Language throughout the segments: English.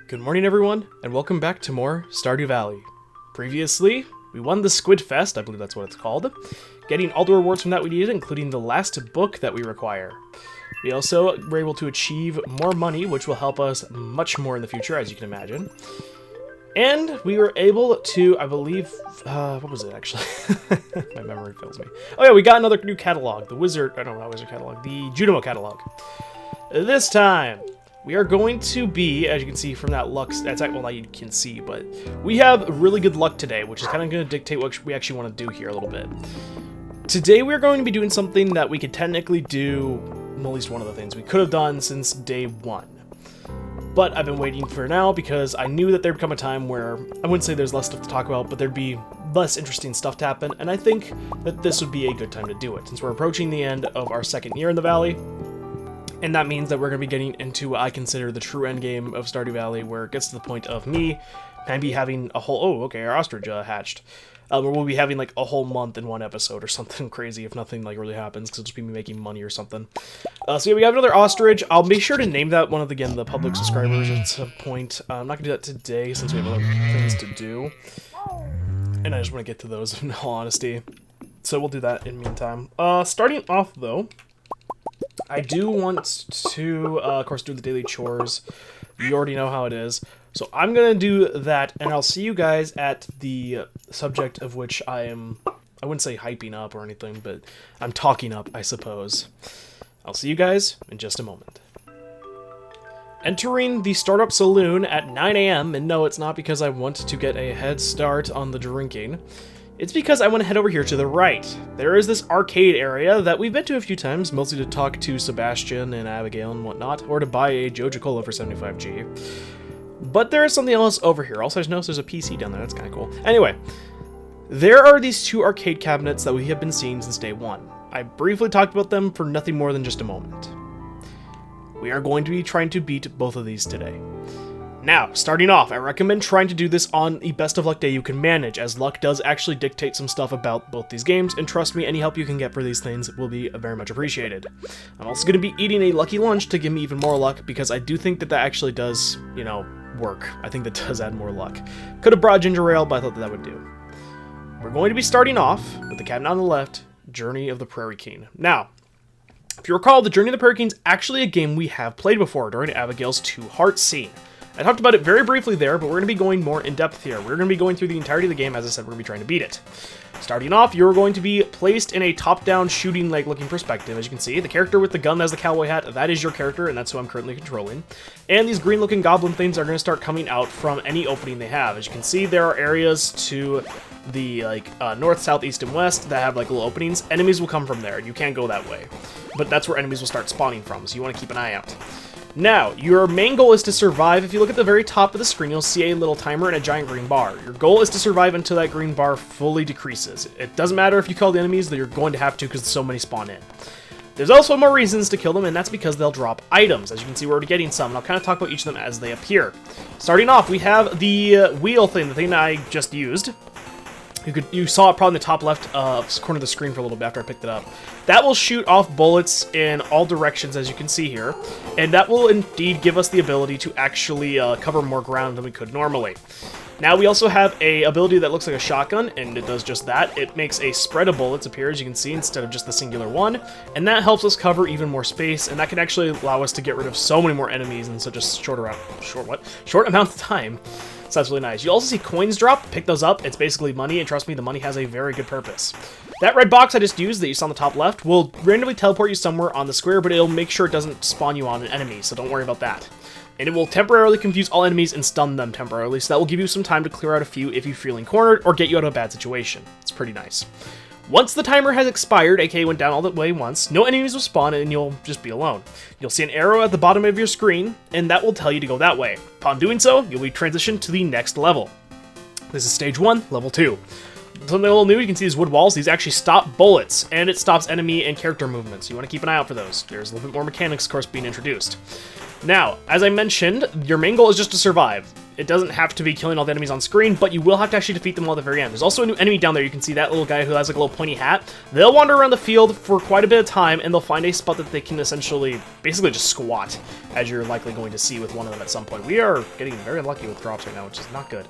Good morning everyone, and welcome back to more Stardew Valley. Previously, we won the Squid Fest, I believe that's what it's called, getting all the rewards from that we needed, including the last book that we require. We also were able to achieve more money, which will help us much more in the future, as you can imagine. And we were able to, I believe, what was it actually? My memory fails me. Oh yeah, we got another new catalog, the not Wizard catalog, the Junimo catalog. This time, we are going to be, as you can see from that luck, well, not you can see, but we have really good luck today, which is kind of going to dictate what we actually want to do here a little bit. Today we're going to be doing something that we could technically do, at least one of the things we could have done since day one. But I've been waiting for now because I knew that there'd come a time where, I wouldn't say there's less stuff to talk about, but there'd be less interesting stuff to happen, and I think that this would be a good time to do it, since we're approaching the end of our second year in the Valley. And that means that we're going to be getting into what I consider the true end game of Stardew Valley, where it gets to the point of me maybe having a whole... Oh, okay, our ostrich hatched. Where we'll be having like a whole month in one episode or something crazy if nothing like really happens, because it'll just be me making money or something. So yeah, we have another ostrich. I'll make sure to name that one of, again, the public subscribers at some point. I'm not going to do that today since we have other things to do. And I just want to get to those in all honesty. So we'll do that in the meantime. Starting off though, I do want to, of course, do the daily chores. You already know how it is. So I'm going to do that, and I'll see you guys at the subject of which I wouldn't say hyping up or anything, but I'm talking up, I suppose. I'll see you guys in just a moment. Entering the startup saloon at 9 a.m., and no, it's not because I want to get a head start on the drinking. It's because I want to head over here to the right. There is this arcade area that we've been to a few times, mostly to talk to Sebastian and Abigail and whatnot, or to buy a Joja Cola for 75G. But there is something else over here. Also, I just noticed there's a PC down there. That's kind of cool. Anyway, there are these two arcade cabinets that we have been seeing since day one. I briefly talked about them for nothing more than just a moment. We are going to be trying to beat both of these today. Now, starting off, I recommend trying to do this on the best of luck day you can manage, as luck does actually dictate some stuff about both these games, and trust me, any help you can get for these things will be very much appreciated. I'm also going to be eating a lucky lunch to give me even more luck, because I do think that that actually does, you know, work. I think that does add more luck. Could have brought ginger ale, but I thought that would do. We're going to be starting off with the cabinet on the left, Journey of the Prairie King. Now, if you recall, the Journey of the Prairie King is actually a game we have played before during Abigail's Two Hearts scene. I talked about it very briefly there, but we're going to be going more in depth here. We're going to be going through the entirety of the game. As I said, we're going to be trying to beat it. Starting off, you're going to be placed in a top-down shooting like looking perspective. As you can see, the character with the gun that has the cowboy hat, that is your character, and that's who I'm currently controlling. And these green-looking goblin things are going to start coming out from any opening they have. As you can see, there are areas to the north, south, east, and west that have like little openings. Enemies will come from there. You can't go that way, but that's where enemies will start spawning from, so you want to keep an eye out. Now, your main goal is to survive. If you look at the very top of the screen, you'll see a little timer and a giant green bar. Your goal is to survive until that green bar fully decreases. It doesn't matter if you kill the enemies, that you're going to have to because so many spawn in. There's also more reasons to kill them, and that's because they'll drop items. As you can see, we're already getting some, and I'll kind of talk about each of them as they appear. Starting off, we have the wheel thing, the thing that I just used. You saw it probably in the top left corner of the screen for a little bit after I picked it up. That will shoot off bullets in all directions, as you can see here, and that will indeed give us the ability to actually cover more ground than we could normally. Now we also have a ability that looks like a shotgun, and it does just that. It makes a spread of bullets appear, as you can see, instead of just the singular one, and that helps us cover even more space, and that can actually allow us to get rid of so many more enemies in such a short amount of time. So that's really nice. You also see coins drop. Pick those up. It's basically money, and trust me, the money has a very good purpose. That red box I just used that you saw on the top left will randomly teleport you somewhere on the square, but it'll make sure it doesn't spawn you on an enemy, so don't worry about that. And it will temporarily confuse all enemies and stun them temporarily, so that will give you some time to clear out a few if you're feeling cornered or get you out of a bad situation. It's pretty nice. Once the timer has expired, aka went down all the way once, no enemies will spawn and you'll just be alone. You'll see an arrow at the bottom of your screen, and that will tell you to go that way. Upon doing so, you'll be transitioned to the next level. This is stage 1, level 2. Something a little new, you can see these wood walls. These actually stop bullets, and it stops enemy and character movements. You want to keep an eye out for those. There's a little bit more mechanics, of course, being introduced. Now, as I mentioned, your main goal is just to survive. it doesn't have to be killing all the enemies on screen, but you will have to actually defeat them all at the very end. There's also a new enemy down there. You can see that little guy who has like a little pointy hat. They'll wander around the field for quite a bit of time, and they'll find a spot that they can essentially, basically just squat, as you're likely going to see with one of them at some point. We are getting very lucky with drops right now, which is not good.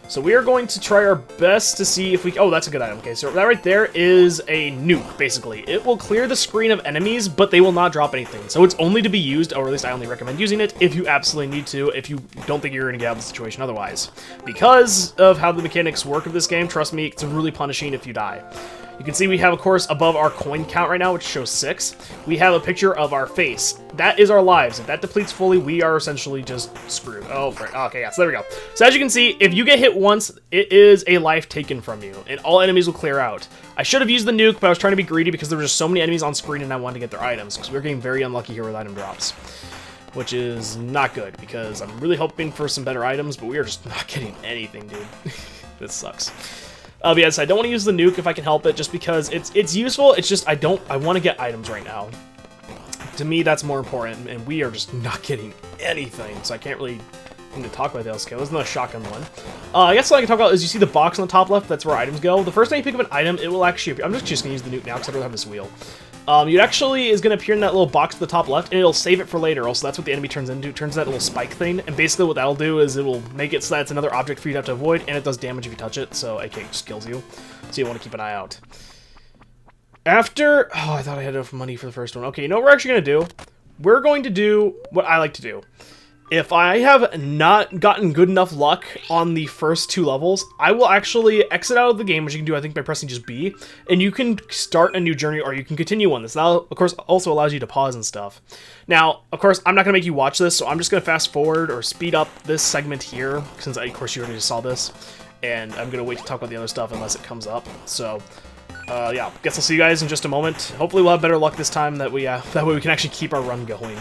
So we are going to try our best to see if we... Oh, that's a good item. Okay, so that right there is a nuke, basically. It will clear the screen of enemies, but they will not drop anything. So it's only to be used, or at least I only recommend using it, if you absolutely need to, if you don't think you're going to get out of the situation otherwise. Because of how the mechanics work of this game, trust me, it's really punishing if you die. You can see we have, of course, above our coin count right now, which shows 6, we have a picture of our face. That is our lives. If that depletes fully, we are essentially just screwed. Oh, right. Okay, yeah, so there we go. So as you can see, if you get hit once, it is a life taken from you, and all enemies will clear out. I should have used the nuke, but I was trying to be greedy because there were just so many enemies on screen and I wanted to get their items, because we're getting very unlucky here with item drops. Which is not good, because I'm really hoping for some better items, but we are just not getting anything, dude. This sucks. But yes, I don't want to use the nuke if I can help it, just because it's useful. It's just I want to get items right now. To me, that's more important, and we are just not getting anything, so I can't really to talk about else. Okay, this is another shotgun one. I guess what I can talk about is you see the box on the top left. That's where items go. The first time you pick up an item, it will actually appear. I'm just gonna use the nuke now because I don't have this wheel. It actually is going to appear in that little box to the top left, and it'll save it for later. Also, that's what the enemy turns into. It turns that little spike thing, and basically what that'll do is it will make it so that it's another object for you to have to avoid, and it does damage if you touch it, so it just kills you. So you want to keep an eye out. After... Oh, I thought I had enough money for the first one. Okay, you know what we're actually going to do? We're going to do what I like to do. If I have not gotten good enough luck on the first 2 levels, I will actually exit out of the game, which you can do, I think, by pressing just B, and you can start a new journey, or you can continue on. This now, of course, also allows you to pause and stuff. Now, of course, I'm not going to make you watch this, so I'm just going to fast forward or speed up this segment here, since, of course, you already saw this, and I'm going to wait to talk about the other stuff unless it comes up. So, yeah, guess I'll see you guys in just a moment. Hopefully we'll have better luck this time, that way we can actually keep our run going.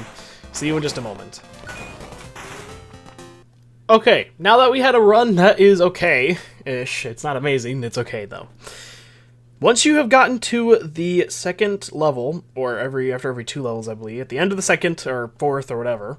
See you in just a moment. Okay, now that we had a run that is okay-ish, it's not amazing, it's okay though. Once you have gotten to the second level, or after every 2 levels I believe, at the end of the second or 4th or whatever,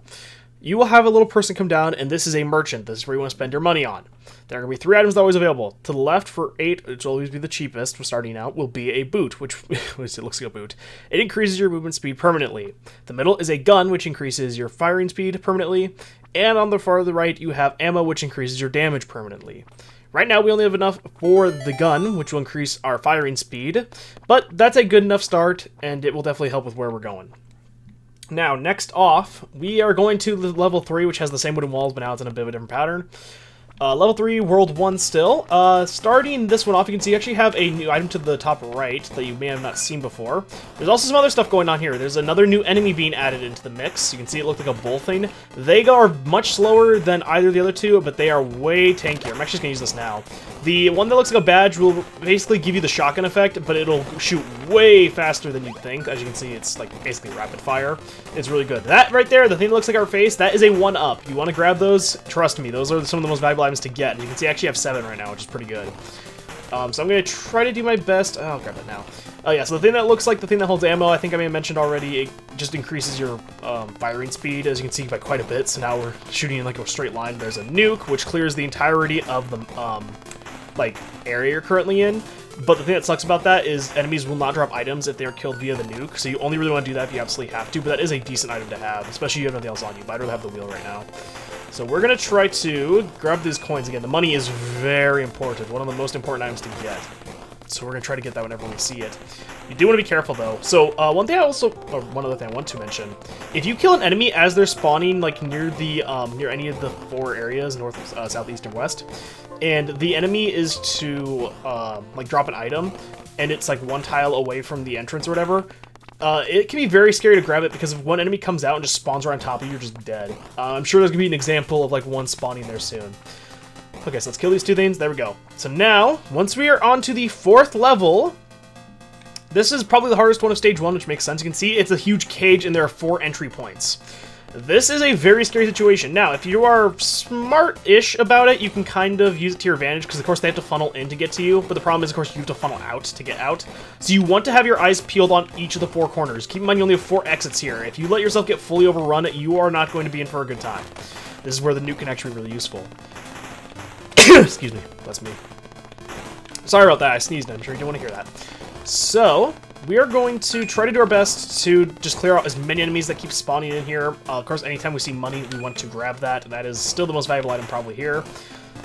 you will have a little person come down, and this is a merchant. This is where you want to spend your money on. There are going to be 3 items that are always available. To the left for 8, which will always be the cheapest for starting out, will be a boot, which it looks like a boot. It increases your movement speed permanently. The middle is a gun, which increases your firing speed permanently. And on the far right, you have ammo, which increases your damage permanently. Right now, we only have enough for the gun, which will increase our firing speed. But that's a good enough start, and it will definitely help with where we're going. Now, next off, we are going to the level 3, which has the same wooden walls, but now it's in a bit of a different pattern. Level 3, World 1 still. Starting this one off, you can see you actually have a new item to the top right that you may have not seen before. There's also some other stuff going on here. There's another new enemy being added into the mix. You can see it looked like a bull thing. They are much slower than either of the other 2, but they are way tankier. I'm actually just going to use this now. The one that looks like a badge will basically give you the shotgun effect, but it'll shoot way faster than you'd think. As you can see, it's like basically rapid fire. It's really good. That right there, the thing that looks like our face, that is a 1-up. You want to grab those? Trust me, those are some of the most valuable items to get. And you can see I actually have 7 right now, which is pretty good. So I'm going to try to do my best. Oh, I'll grab it now. Oh yeah, so the thing that looks like the thing that holds ammo, I think I may have mentioned already, it just increases your firing speed, as you can see, by quite a bit. So now we're shooting in like a straight line. There's a nuke, which clears the entirety of the like area you're currently in. But the thing that sucks about that is enemies will not drop items if they are killed via the nuke, so you only really want to do that if you absolutely have to, but that is a decent item to have, especially if you have nothing else on you, but I'd rather have the wheel right now. So we're going to try to grab these coins again. The money is very important, one of the most important items to get. So we're going to try to get that whenever we see it. You do want to be careful, though. So one other thing I want to mention. If you kill an enemy as they're spawning, like near the near any of the 4 areas, north, south, east, and west, and the enemy is to like drop an item, and it's like 1 tile away from the entrance or whatever, it can be very scary to grab it, because if one enemy comes out and just spawns right on top of you, you're just dead. I'm sure there's going to be an example of like one spawning there soon. Okay, so let's kill these 2 things. There we go. So now, once we are on to the 4th level, this is probably the hardest one of stage 1, which makes sense. You can see it's a huge cage, and there are 4 entry points. This is a very scary situation. Now, if you are smart-ish about it, you can kind of use it to your advantage, because of course they have to funnel in to get to you, but the problem is, of course, you have to funnel out to get out. So you want to have your eyes peeled on each of the 4 corners. Keep in mind you only have 4 exits here. If you let yourself get fully overrun, you are not going to be in for a good time. This is where the nuke can actually be really useful. Excuse me, that's me. Sorry about that, I sneezed, I'm sure you don't want to hear that. So, we are going to try to do our best to just clear out as many enemies that keep spawning in here. Of course, anytime we see money, we want to grab that. That is still the most valuable item probably here.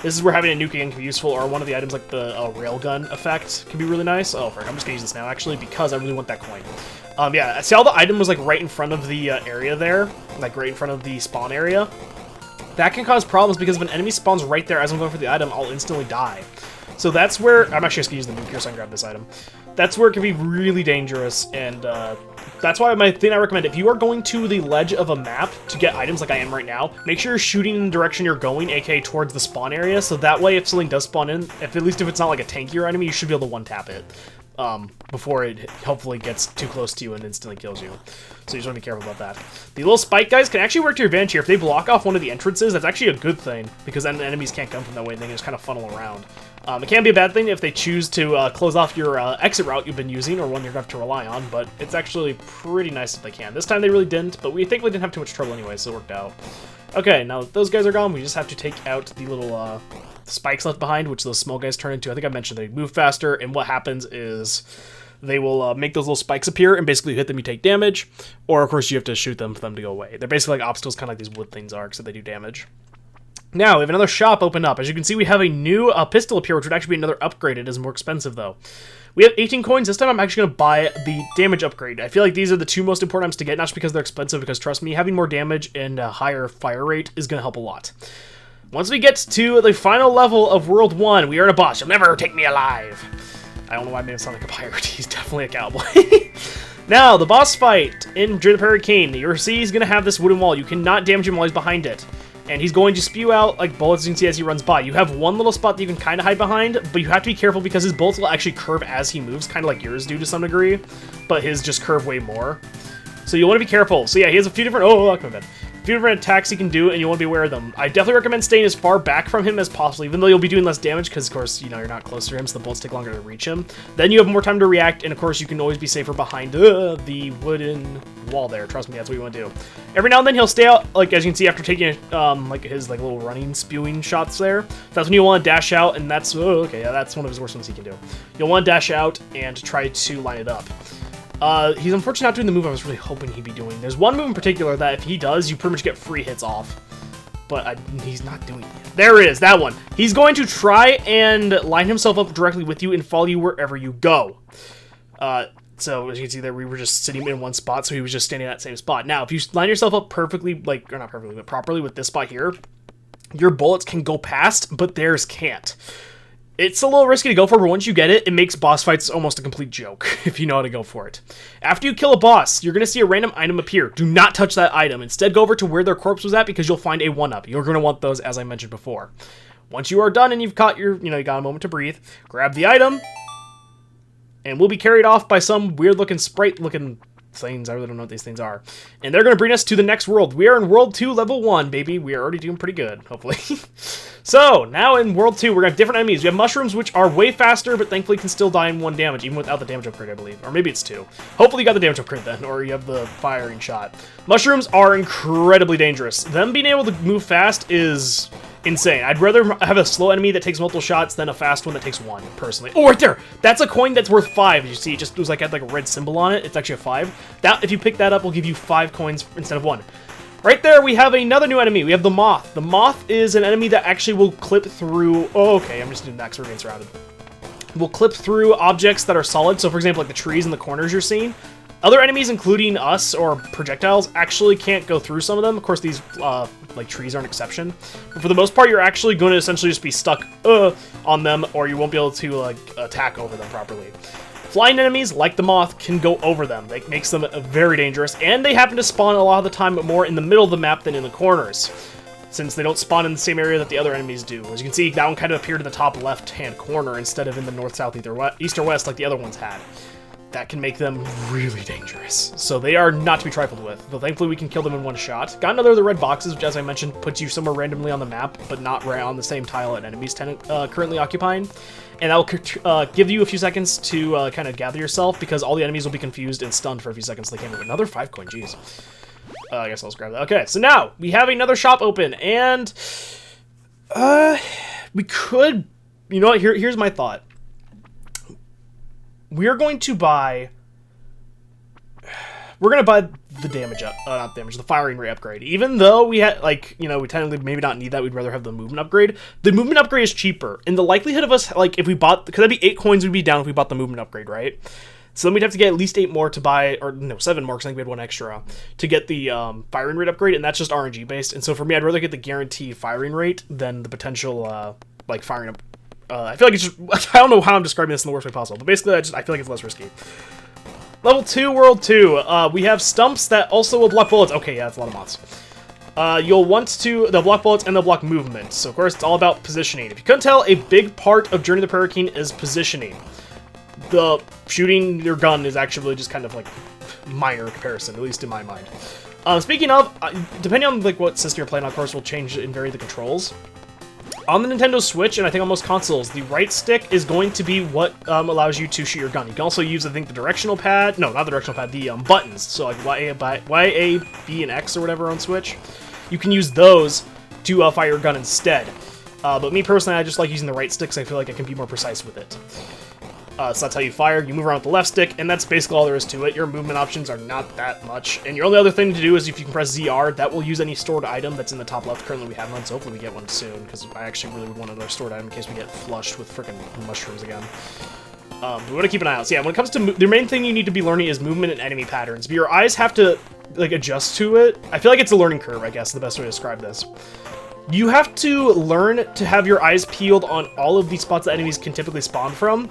This is where having a nuke again can be useful, or one of the items like the railgun effect can be really nice. Oh, frick, I'm just gonna use this now, actually, because I really want that coin. Yeah, see how the item was like right in front of the area there? Like right in front of the spawn area? That can cause problems because if an enemy spawns right there as I'm going for the item, I'll instantly die. So that's where, I'm actually just gonna use the nuke here so I can grab this item. That's where it can be really dangerous, and that's why my thing I recommend, if you are going to the ledge of a map to get items like I am right now, make sure you're shooting in the direction you're going, aka towards the spawn area, so that way if something does spawn in, at least if it's not like a tankier enemy, you should be able to one-tap it. Before it hopefully gets too close to you and instantly kills you. So you just want to be careful about that. The little spike guys can actually work to your advantage here. If they block off one of the entrances, that's actually a good thing, because then the enemies can't come from that way, and they can just kind of funnel around. It can be a bad thing if they choose to close off your exit route you've been using, or one you're going to have to rely on, but it's actually pretty nice if they can. This time they really didn't, but we think we didn't have too much trouble anyway, so it worked out. Okay, now that those guys are gone, we just have to take out the little spikes left behind, which those small guys turn into. I think I mentioned they move faster, and what happens is they will make those little spikes appear, and basically you hit them, you take damage, or of course you have to shoot them for them to go away. They're basically like obstacles, kind of like these wood things are, except they do damage. Now, we have another shop open up. As you can see, we have a new pistol appear, which would actually be another upgrade. It is more expensive, though. We have 18 coins. This time I'm actually going to buy the damage upgrade. I feel like these are the 2 most important items to get, not just because they're expensive, because trust me, having more damage and a higher fire rate is going to help a lot. Once we get to the final level of World 1, we are in a boss. You'll never take me alive. I don't know why I made him sound like a pirate. He's definitely a cowboy. Now, the boss fight in Juniper Hurricane. You'll see he's going to have this wooden wall. You cannot damage him while he's behind it. And he's going to spew out like bullets, as you can see, as he runs by. You have one little spot that you can kind of hide behind, but you have to be careful because his bullets will actually curve as he moves, kind of like yours do to some degree, but his just curve way more. So you want to be careful. So yeah, he has a few different, a few different attacks he can do, and you want to be aware of them. I definitely recommend staying as far back from him as possible, even though you'll be doing less damage, because of course, you know, you're not close to him, so the bullets take longer to reach him. Then you have more time to react, and of course, you can always be safer behind the wooden wall there. Trust me, that's what you want to do. Every now and then he'll stay out, like as you can see, after taking like his like little running, spewing shots there. That's when you want to dash out, and that's yeah, that's one of his worst ones he can do. You'll want to dash out and try to line it up. He's unfortunately not doing the move I was really hoping he'd be doing. There's one move in particular that if he does, you pretty much get free hits off. But he's not doing it. There it is, that one. He's going to try and line himself up directly with you and follow you wherever you go. So as you can see there, we were just sitting in one spot, so he was just standing in that same spot. Now, if you line yourself up perfectly, like, or not perfectly, but properly with this spot here, your bullets can go past, but theirs can't. It's a little risky to go for, but once you get it, it makes boss fights almost a complete joke, if you know how to go for it. After you kill a boss, you're going to see a random item appear. Do not touch that item. Instead, go over to where their corpse was at, because you'll find a 1-up. You're going to want those, as I mentioned before. Once you are done and you've caught your, you got a moment to breathe, grab the item, and we'll be carried off by some weird-looking, sprite-looking things. I really don't know what these things are. And they're going to bring us to the next world. We are in World 2, Level 1, baby. We are already doing pretty good, hopefully. So, now in World 2, we're going to have different enemies. We have mushrooms, which are way faster, but thankfully can still die in 1 damage, even without the damage upgrade, I believe. Or maybe it's 2. Hopefully you got the damage upgrade then, or you have the firing shot. Mushrooms are incredibly dangerous. Them being able to move fast is insane. I'd rather have a slow enemy that takes multiple shots than a fast one that takes 1, personally. Oh, right there! That's a coin that's worth 5. You see, it was like, had like a red symbol on it. It's actually a 5. That, if you pick that up, will give you 5 coins instead of 1. Right there, we have another new enemy. We have the Moth. The Moth is an enemy that actually will clip through... Oh, okay, I'm just doing that because we're getting surrounded. Will clip through objects that are solid. So, for example, like the trees in the corners you're seeing. Other enemies, including us or projectiles, actually can't go through some of them. Of course, these like trees are an exception. But for the most part, you're actually going to essentially just be stuck on them, or you won't be able to like attack over them properly. Flying enemies, like the Moth, can go over them. That makes them very dangerous, and they happen to spawn a lot of the time more in the middle of the map than in the corners, since they don't spawn in the same area that the other enemies do. As you can see, that one kind of appeared in the top left-hand corner instead of in the north, south, east, or west like the other ones had. that can make them really dangerous. So they are not to be trifled with. But thankfully, we can kill them in one shot. Got another of the red boxes, which, as I mentioned, puts you somewhere randomly on the map, but not right on the same tile that enemies currently occupying. And that will give you a few seconds to kind of gather yourself, because all the enemies will be confused and stunned for a few seconds. So they can't move. Another 5 coin, jeez. I guess I'll just grab that. Okay, so now we have another shop open, and we could, you know what? Here's my thought. We're going to buy the damage up, not damage, the firing rate upgrade. Even though we had, like, you know, we technically maybe not need that, we'd rather have the movement upgrade. The movement upgrade is cheaper, and the likelihood of us, like, if we bought, because that'd be 8 coins we'd be down if we bought the movement upgrade, right? So then we'd have to get at least 8 more to buy, or no, 7 more, because I think we had 1 extra, to get the firing rate upgrade, and that's just RNG based. And so for me, I'd rather get the guaranteed firing rate than the potential, like, firing up. I feel like it's just, I don't know how I'm describing this in the worst way possible, but basically I feel like it's less risky. Level 2, World 2, we have stumps that also will block bullets. Okay, yeah, that's a lot of moths. You'll want to, they'll block bullets and they'll block movement. So of course, it's all about positioning. If you couldn't tell, a big part of Journey to the Prairie King is positioning. The shooting your gun is actually really just kind of like minor comparison, at least in my mind. Speaking of, depending on like what system you're playing on, of course, will change and vary the controls. On the Nintendo Switch, and I think on most consoles, the right stick is going to be what allows you to shoot your gun. You can also use, I think, the directional pad. No, not the directional pad, the buttons. So like Y, A, B, and X or whatever on Switch. You can use those to fire your gun instead. But me personally, I just like using the right stick, so I feel like I can be more precise with it. So that's how you fire. You move around with the left stick, and that's basically all there is to it. Your movement options are not that much. And your only other thing to do is if you can press ZR, that will use any stored item that's in the top left. Currently we have one, so hopefully we get one soon, because I actually really would want another stored item in case we get flushed with freaking mushrooms again. We want to keep an eye out. So yeah, when it comes to the main thing you need to be learning is movement and enemy patterns. But your eyes have to like adjust to it. I feel like it's a learning curve, I guess, is the best way to describe this. You have to learn to have your eyes peeled on all of these spots that enemies can typically spawn from.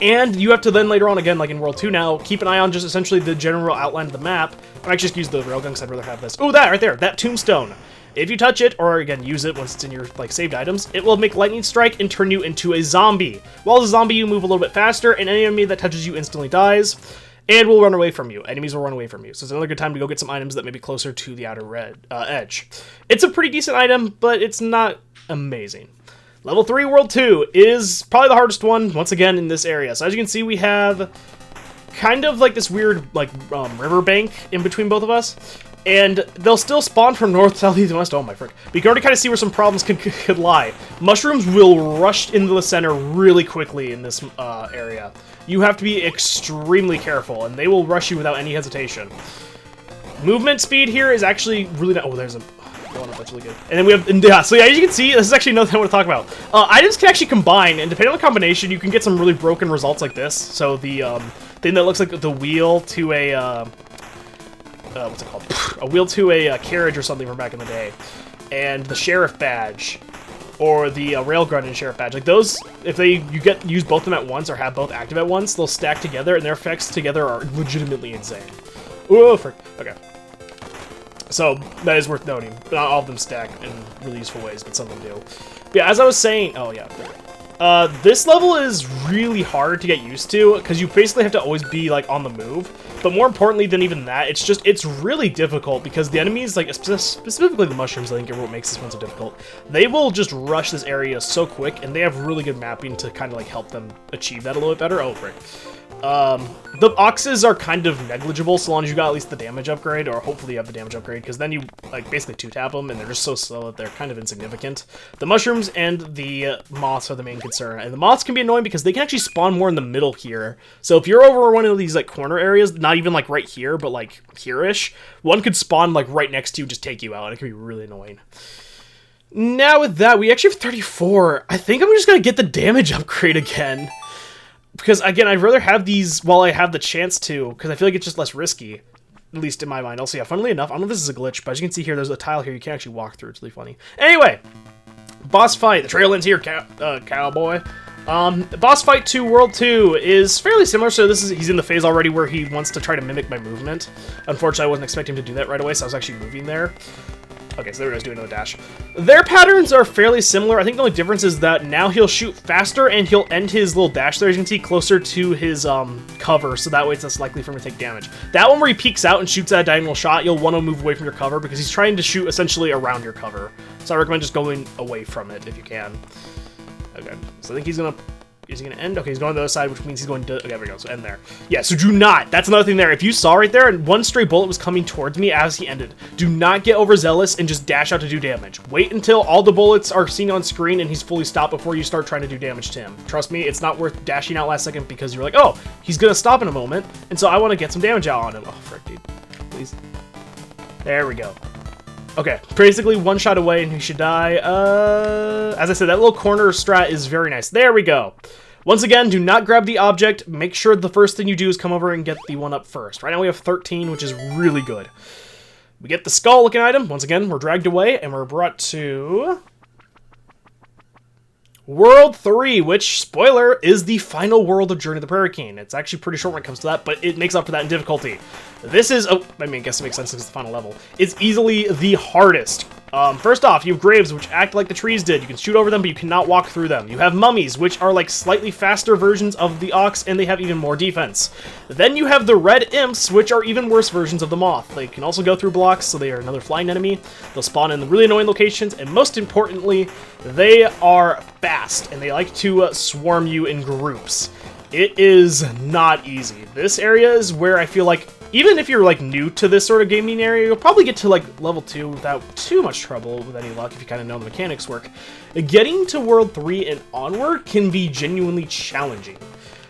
And you have to then later on, again, like in World 2 now, keep an eye on just essentially the general outline of the map. I actually just use the railgun because I'd rather have this. Oh, that right there, that tombstone. If you touch it, or again, use it once it's in your like saved items, it will make lightning strike and turn you into a zombie. While as a zombie, you move a little bit faster, and any enemy that touches you instantly dies, and will run away from you. Enemies will run away from you. So it's another good time to go get some items that may be closer to the outer edge. It's a pretty decent item, but it's not amazing. Level 3, World 2 is probably the hardest one, once again, in this area. So as you can see, we have kind of like this weird like riverbank in between both of us. And they'll still spawn from north, south, east, and west. Oh my frick. But you can already kind of see where some problems could lie. Mushrooms will rush into the center really quickly in this area. You have to be extremely careful, and they will rush you without any hesitation. Movement speed here is actually really not... Oh, there's a... That's really good. And then we have, yeah, so yeah, as you can see, this is actually another thing I want to talk about. Items can actually combine, and depending on the combination, you can get some really broken results like this. So the thing that looks like the wheel to a, what's it called? A wheel to a carriage or something from back in the day. And the sheriff badge, or the railgun and sheriff badge. Like those, if you use both of them at once or have both active at once, they'll stack together, and their effects together are legitimately insane. Oh, frick. Okay. So, that is worth noting. Not all of them stack in really useful ways, but some of them do. But yeah, as I was saying... Oh, yeah. This level is really hard to get used to, because you basically have to always be, like, on the move. But more importantly than even that, it's really difficult, because the enemies, like, specifically the mushrooms, I think are what makes this one so difficult. They will just rush this area so quick, and they have really good mapping to kind of, like, help them achieve that a little bit better. Oh, frick. The oxes are kind of negligible so long as you got at least the damage upgrade, or hopefully you have the damage upgrade, because then you like basically two-tap them, and they're just so slow that they're kind of insignificant. The mushrooms and the moths are the main concern, and the moths can be annoying because they can actually spawn more in the middle here. So if you're over one of these like corner areas, not even like right here, but like here-ish, one could spawn like right next to you, just take you out, and it can be really annoying. Now with that, we actually have 34. I think I'm just gonna get the damage upgrade again. Because, again, I'd rather have these while I have the chance to, because I feel like it's just less risky, at least in my mind. Also, yeah, funnily enough, I don't know if this is a glitch, but as you can see here, there's a tile here you can actually walk through. It's really funny. Anyway, boss fight. The trail ends here, cowboy. Boss fight 2, World 2 is fairly similar, so he's in the phase already where he wants to try to mimic my movement. Unfortunately, I wasn't expecting him to do that right away, so I was actually moving there. Okay, so there he is doing another dash. Their patterns are fairly similar. I think the only difference is that now he'll shoot faster and he'll end his little dash there, as you can see, closer to his cover, so that way it's less likely for him to take damage. That one where he peeks out and shoots at a diagonal shot, you'll want to move away from your cover because he's trying to shoot essentially around your cover. So I recommend just going away from it if you can. Okay, so I think he's gonna... Is he going to end? Okay, he's going to the other side, which means he's going to... Okay, there we go. So end there. Yeah, so do not. That's another thing there. If you saw right there, and one stray bullet was coming towards me as he ended, do not get overzealous and just dash out to do damage. Wait until all the bullets are seen on screen and he's fully stopped before you start trying to do damage to him. Trust me, it's not worth dashing out last second because you're like, oh, he's going to stop in a moment, and so I want to get some damage out on him. Oh, frick, dude. Please. There we go. Okay, basically one shot away and he should die. As I said, that little corner strat is very nice. There we go. Once again, do not grab the object. Make sure the first thing you do is come over and get the one up first. Right now we have 13, which is really good. We get the skull-looking item. Once again, we're dragged away and we're brought to... World 3, which, spoiler, is the final world of Journey of the Prairie King. It's actually pretty short when it comes to that, but it makes up for that in difficulty. This is, oh, I mean, I guess it makes sense because it's the final level. It's easily the hardest. First off, you have graves, which act like the trees did. You can shoot over them, but you cannot walk through them. You have mummies, which are like slightly faster versions of the ox, and they have even more defense. Then you have the red imps, which are even worse versions of the moth. They can also go through blocks, so they are another flying enemy. They'll spawn in really annoying locations, and most importantly, they are fast, and they like to swarm you in groups. It is not easy. This area is where I feel like, even if you're like new to this sort of gaming area, you'll probably get to like level 2 without too much trouble with any luck if you kind of know the mechanics work. Getting to World 3 and onward can be genuinely challenging.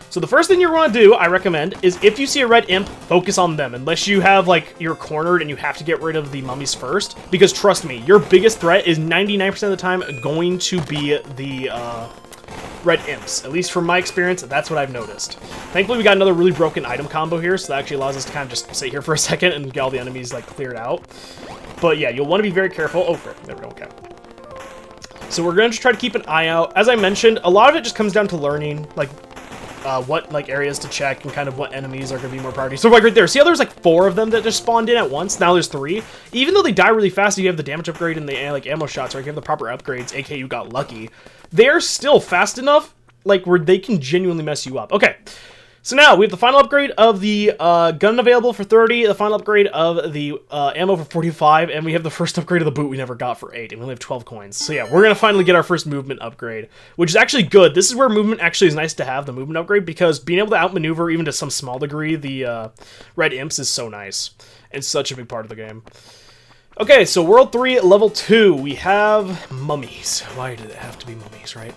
So the first thing you want to do, I recommend, is if you see a red imp, focus on them, unless you have like, you're cornered and you have to get rid of the mummies first, because trust me, your biggest threat is 99% of the time going to be the red imps. At least from my experience, that's what I've noticed. Thankfully, we got another really broken item combo here, so that actually allows us to kind of just sit here for a second and get all the enemies like cleared out. But yeah, you'll want to be very careful. Oh, frick. There we go. Okay. So we're going to try to keep an eye out. As I mentioned, a lot of it just comes down to learning, like, what like areas to check and kind of what enemies are going to be more priority. So like right there, see how there's like 4 of them that just spawned in at once? Now there's 3. Even though they die really fast, you have the damage upgrade and the like ammo shots, or you have the proper upgrades, aka you got lucky. They're still fast enough, like where they can genuinely mess you up. Okay. So now, we have the final upgrade of the gun available for 30, the final upgrade of the ammo for 45, and we have the first upgrade of the boot we never got for 8, and we only have 12 coins. So yeah, we're going to finally get our first movement upgrade, which is actually good. This is where movement actually is nice to have, the movement upgrade, because being able to outmaneuver, even to some small degree, the red imps is so nice, and such a big part of the game. Okay, so World 3, Level 2, we have mummies. Why did it have to be mummies, right?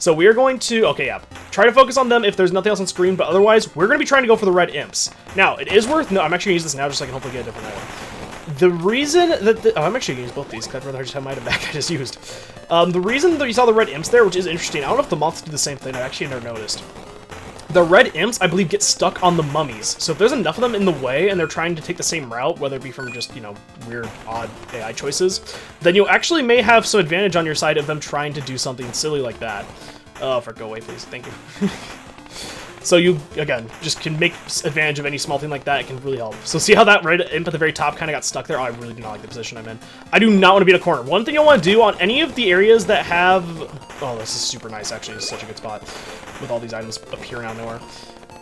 So we are going to, okay, yeah, try to focus on them if there's nothing else on screen, but otherwise, we're going to be trying to go for the red imps. Now, it is worth, no, I'm actually going to use this now just so I can hopefully get a different item. The reason that, oh, I'm actually going to use both these, because I'd rather just have my item back I just used. The reason that you saw the red imps there, which is interesting, I don't know if the moths do the same thing, I actually never noticed. The red imps, I believe, get stuck on the mummies. So if there's enough of them in the way and they're trying to take the same route, whether it be from just, you know, weird, odd AI choices, then you actually may have some advantage on your side of them trying to do something silly like that. Oh, go away, please. Thank you. So you, again, just can make advantage of any small thing like that. It can really help. So see how that red imp at the very top kind of got stuck there? Oh, I really do not like the position I'm in. I do not want to be in a corner. One thing I want to do on any of the areas that have... Oh, this is super nice, actually. This is such a good spot with all these items appearing out of nowhere.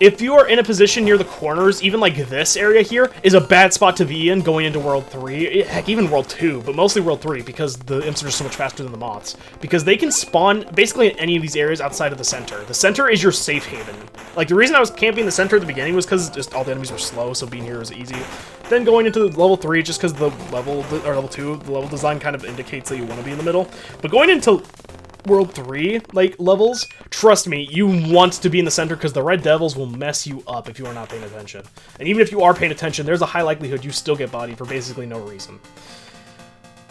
If you are in a position near the corners, even like this area here, is a bad spot to be in going into World 3. Heck, even World 2, but mostly World 3, because the imps are just so much faster than the moths. Because they can spawn basically in any of these areas outside of the center. The center is your safe haven. Like, the reason I was camping the center at the beginning was because just all the enemies were slow, so being here was easy. Then going into level 3, just because the level, or level 2, the level design kind of indicates that you want to be in the middle. But going into World 3, like, levels, trust me, you want to be in the center because the red devils will mess you up if you are not paying attention. And even if you are paying attention, there's a high likelihood you still get bodied for basically no reason.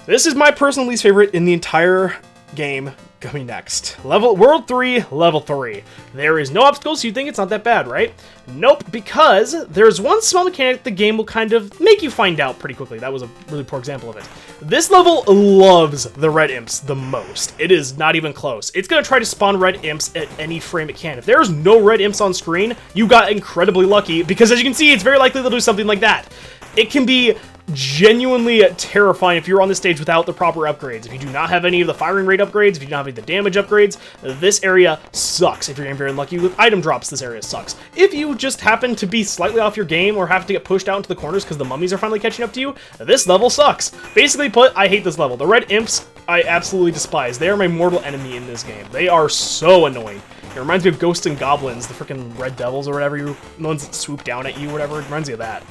This is my personal least favorite in the entire game coming next. World 3, Level 3. There is no obstacles, so you think it's not that bad, right? Nope, because there's one small mechanic the game will kind of make you find out pretty quickly. That was a really poor example of it. This level loves the red imps the most. It is not even close. It's going to try to spawn red imps at any frame it can. If there's no red imps on screen, you got incredibly lucky, because as you can see, it's very likely they'll do something like that. It can be genuinely terrifying if you're on this stage without the proper upgrades. If you do not have any of the firing rate upgrades, if you do not have any of the damage upgrades, this area sucks. If you're getting very lucky with item drops, this area sucks. If you just happen to be slightly off your game or have to get pushed out into the corners because the mummies are finally catching up to you, this level sucks. Basically put, I hate this level. The red imps, I absolutely despise. They are my mortal enemy in this game. They are so annoying. It reminds me of Ghosts and Goblins, the freaking red devils or whatever, the ones that swoop down at you or whatever. It reminds me of that.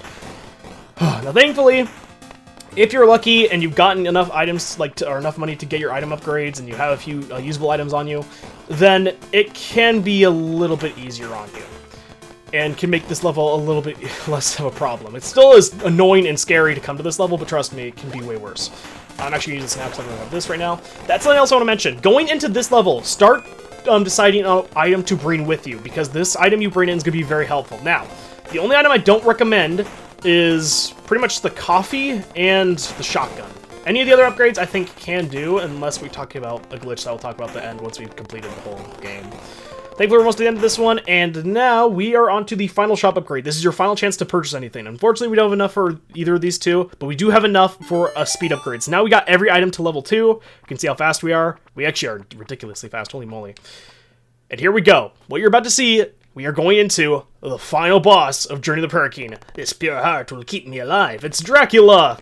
Now, thankfully, if you're lucky and you've gotten enough items, or enough money to get your item upgrades, and you have a few usable items on you, then it can be a little bit easier on you, and can make this level a little bit less of a problem. It still is annoying and scary to come to this level, but trust me, it can be way worse. I'm actually using snaps, so I'm gonna have this right now. That's something else I want to mention. Going into this level, start deciding on an item to bring with you, because this item you bring in is going to be very helpful. Now, the only item I don't recommend is pretty much the coffee and the shotgun. Any of the other upgrades I think can do, unless we talk about a glitch that I'll talk about at the end once we've completed the whole game. Thankfully, we're almost to the end of this one, and now we are on to the final shop upgrade. This is your final chance to purchase anything. Unfortunately, we don't have enough for either of these two, but we do have enough for a speed upgrade. So now we got every item to level 2. You can see how fast we are. We actually are ridiculously fast, holy moly. And here we go. What you're about to see, we are going into the final boss of Journey of the Prairie King. This pure heart will keep me alive. It's Dracula,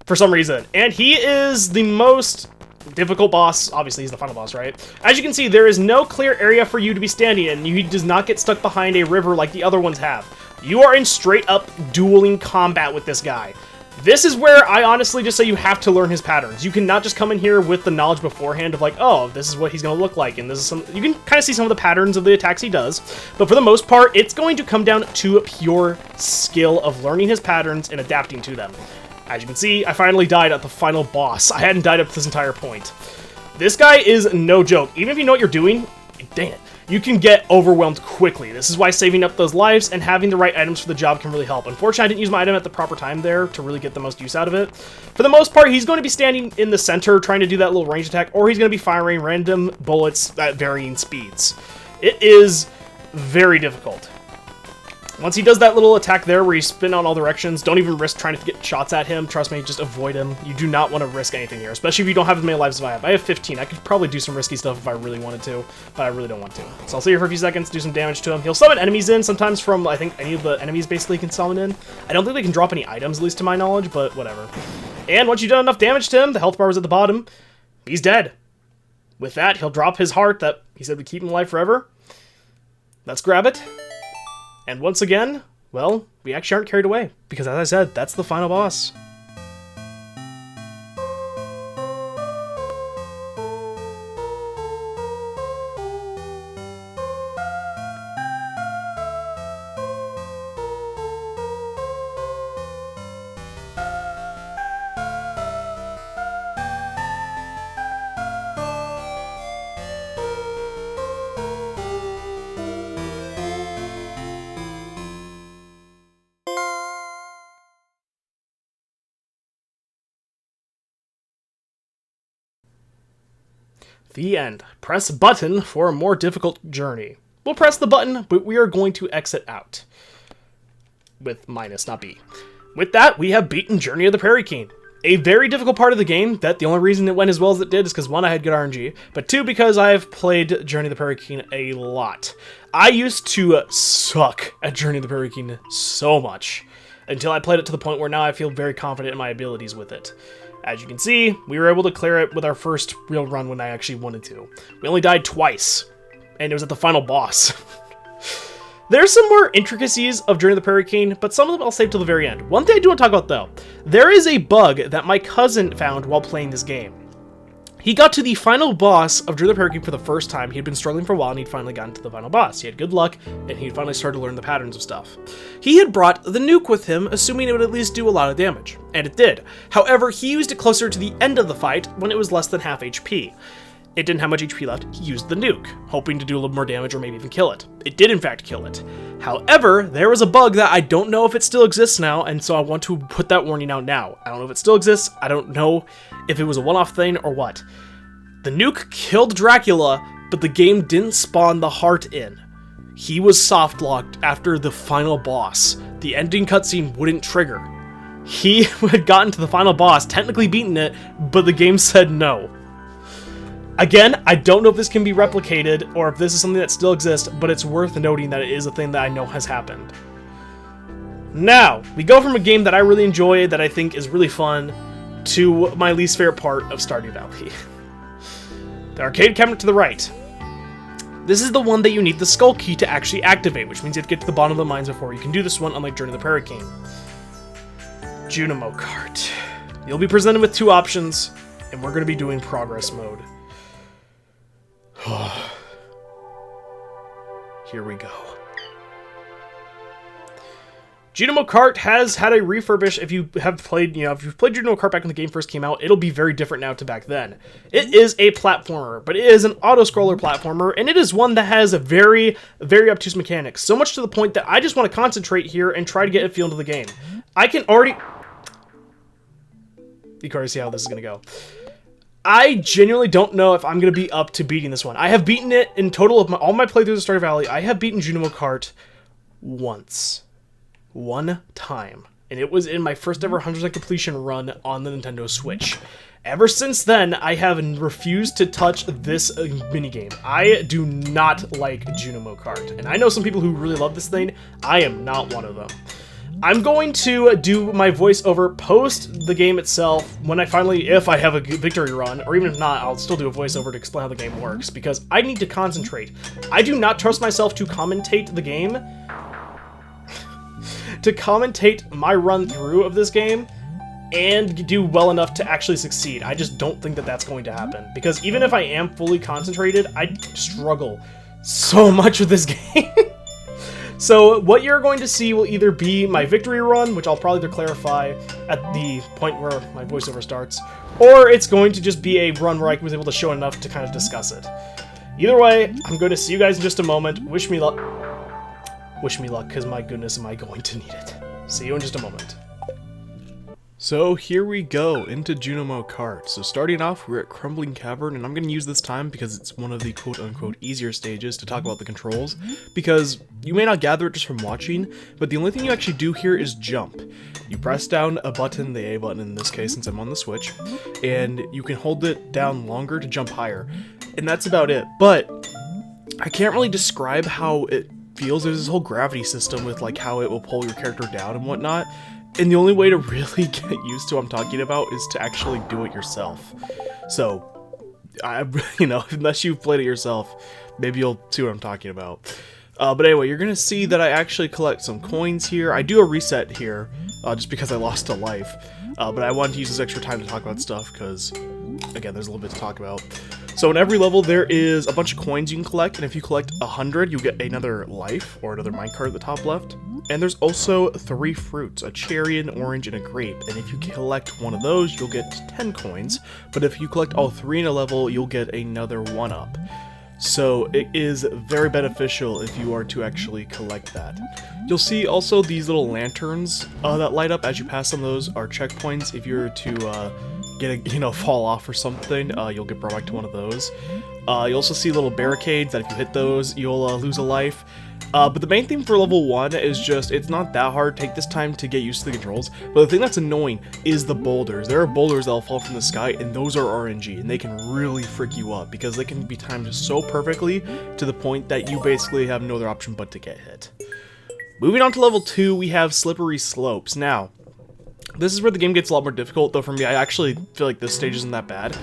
for some reason. And he is the most difficult boss. Obviously, he's the final boss, right? As you can see, there is no clear area for you to be standing in. He does not get stuck behind a river like the other ones have. You are in straight up dueling combat with this guy. This is where I honestly just say you have to learn his patterns. You cannot just come in here with the knowledge beforehand of like, oh, this is what he's going to look like, and this is some... You can kind of see some of the patterns of the attacks he does, but for the most part, it's going to come down to pure skill of learning his patterns and adapting to them. As you can see, I finally died at the final boss. I hadn't died up to this entire point. This guy is no joke. Even if you know what you're doing, dang it, you can get overwhelmed quickly. This is why saving up those lives and having the right items for the job can really help. Unfortunately, I didn't use my item at the proper time there to really get the most use out of it. For the most part, he's going to be standing in the center trying to do that little range attack, or he's going to be firing random bullets at varying speeds. It is very difficult. Once he does that little attack there where you spin out all directions, don't even risk trying to get shots at him. Trust me, just avoid him. You do not want to risk anything here, especially if you don't have as many lives as I have. I have 15. I could probably do some risky stuff if I really wanted to, but I really don't want to. So I'll stay here for a few seconds, do some damage to him. He'll summon enemies in, sometimes from, I think, any of the enemies basically can summon in. I don't think they can drop any items, at least to my knowledge, but whatever. And once you've done enough damage to him, the health bar was at the bottom, he's dead. With that, he'll drop his heart that he said would keep him alive forever. Let's grab it. And once again, well, we actually aren't carried away, because as I said, that's the final boss. The end. Press button for a more difficult journey. We'll press the button, but we are going to exit out. With minus, not B. With that, we have beaten Journey of the Prairie King. A very difficult part of the game, that the only reason it went as well as it did is because 1, I had good RNG, but 2, because I've played Journey of the Prairie King a lot. I used to suck at Journey of the Prairie King so much, until I played it to the point where now I feel very confident in my abilities with it. As you can see, we were able to clear it with our first real run when I actually wanted to. We only died twice, and it was at the final boss. There's some more intricacies of Journey of the Prairie King, but some of them I'll save till the very end. One thing I do want to talk about, though. There is a bug that my cousin found while playing this game. He got to the final boss of Journey of the Prairie King for the first time. He had been struggling for a while, and he'd finally gotten to the final boss. He had good luck, and he'd finally started to learn the patterns of stuff. He had brought the nuke with him, assuming it would at least do a lot of damage. And it did. However, he used it closer to the end of the fight, when it was less than half HP. It didn't have much HP left, he used the nuke, hoping to do a little more damage or maybe even kill it. It did in fact kill it. However, there was a bug that I don't know if it still exists now, and so I want to put that warning out now. I don't know if it still exists, I don't know if it was a one-off thing or what. The nuke killed Dracula, but the game didn't spawn the heart in. He was soft-locked after the final boss. The ending cutscene wouldn't trigger. He had gotten to the final boss, technically beaten it, but the game said no. Again, I don't know if this can be replicated or if this is something that still exists, but it's worth noting that it is a thing that I know has happened. Now, we go from a game that I really enjoy, that I think is really fun, to my least favorite part of Stardew Valley. The arcade cabinet to the right. This is the one that you need the skull key to actually activate, which means you have to get to the bottom of the mines before you can do this one, unlike Journey to the Prairie King. Junimo Cart. You'll be presented with two options, and we're going to be doing progress mode. Here we go. Junimo Kart has had a refurbish. If you have played, if you've played Junimo Kart back when the game first came out, it'll be very different now to back then. It is a platformer, but it is an auto-scroller platformer, and it is one that has a very, very obtuse mechanics. So much to the point that I just want to concentrate here and try to get a feel into the game. I can already... You can already see how this is going to go. I genuinely don't know if I'm going to be up to beating this one. I have beaten it in total of all my playthroughs of Stardew Valley. I have beaten Junimo Kart once. One time. And it was in my first ever 100% completion run on the Nintendo Switch. Ever since then, I have refused to touch this minigame. I do not like Junimo Kart. And I know some people who really love this thing. I am not one of them. I'm going to do my voiceover post the game itself when I finally, if I have a victory run, or even if not, I'll still do a voiceover to explain how the game works, because I need to concentrate. I do not trust myself to commentate the game, to commentate my run through of this game, and do well enough to actually succeed. I just don't think that that's going to happen, because even if I am fully concentrated, I struggle so much with this game. So what you're going to see will either be my victory run, which I'll probably clarify at the point where my voiceover starts, or it's going to just be a run where I was able to show enough to kind of discuss it. Either way, I'm going to see you guys in just a moment. Wish me luck. Wish me luck, because my goodness, am I going to need it. See you in just a moment. So here we go into Junimo Kart. So starting off, we're at Crumbling Cavern, and I'm going to use this time because it's one of the quote-unquote easier stages to talk about the controls, because you may not gather it just from watching, but the only thing you actually do here is jump. You press down a button, the A button in this case since I'm on the Switch, and you can hold it down longer to jump higher. And that's about it. But I can't really describe how it feels. There's this whole gravity system with like how it will pull your character down and whatnot. And the only way to really get used to what I'm talking about is to actually do it yourself. So, unless you've played it yourself, maybe you'll see what I'm talking about. But anyway, you're going to see that I actually collect some coins here. I do a reset here, just because I lost a life. But I wanted to use this extra time to talk about stuff, because, again, there's a little bit to talk about. So in every level, there is a bunch of coins you can collect, and if you collect 100, you get another life, or another minecart at the top left. And there's also 3 fruits, a cherry, an orange, and a grape. And if you collect one of those, you'll get 10 coins. But if you collect all 3 in a level, you'll get another 1-up. So it is very beneficial if you are to actually collect that. You'll see also these little lanterns that light up as you pass on. Those are checkpoints. If you're to get a, fall off or something, you'll get brought back to one of those. You also see little barricades that if you hit those, you'll lose a life. But the main thing for level 1 is just, it's not that hard. Take this time to get used to the controls. But the thing that's annoying is the boulders. There are boulders that'll fall from the sky, and those are RNG, and they can really frick you up, because they can be timed so perfectly to the point that you basically have no other option but to get hit. Moving on to level 2, we have Slippery Slopes. Now, this is where the game gets a lot more difficult, though for me, I actually feel like this stage isn't that bad.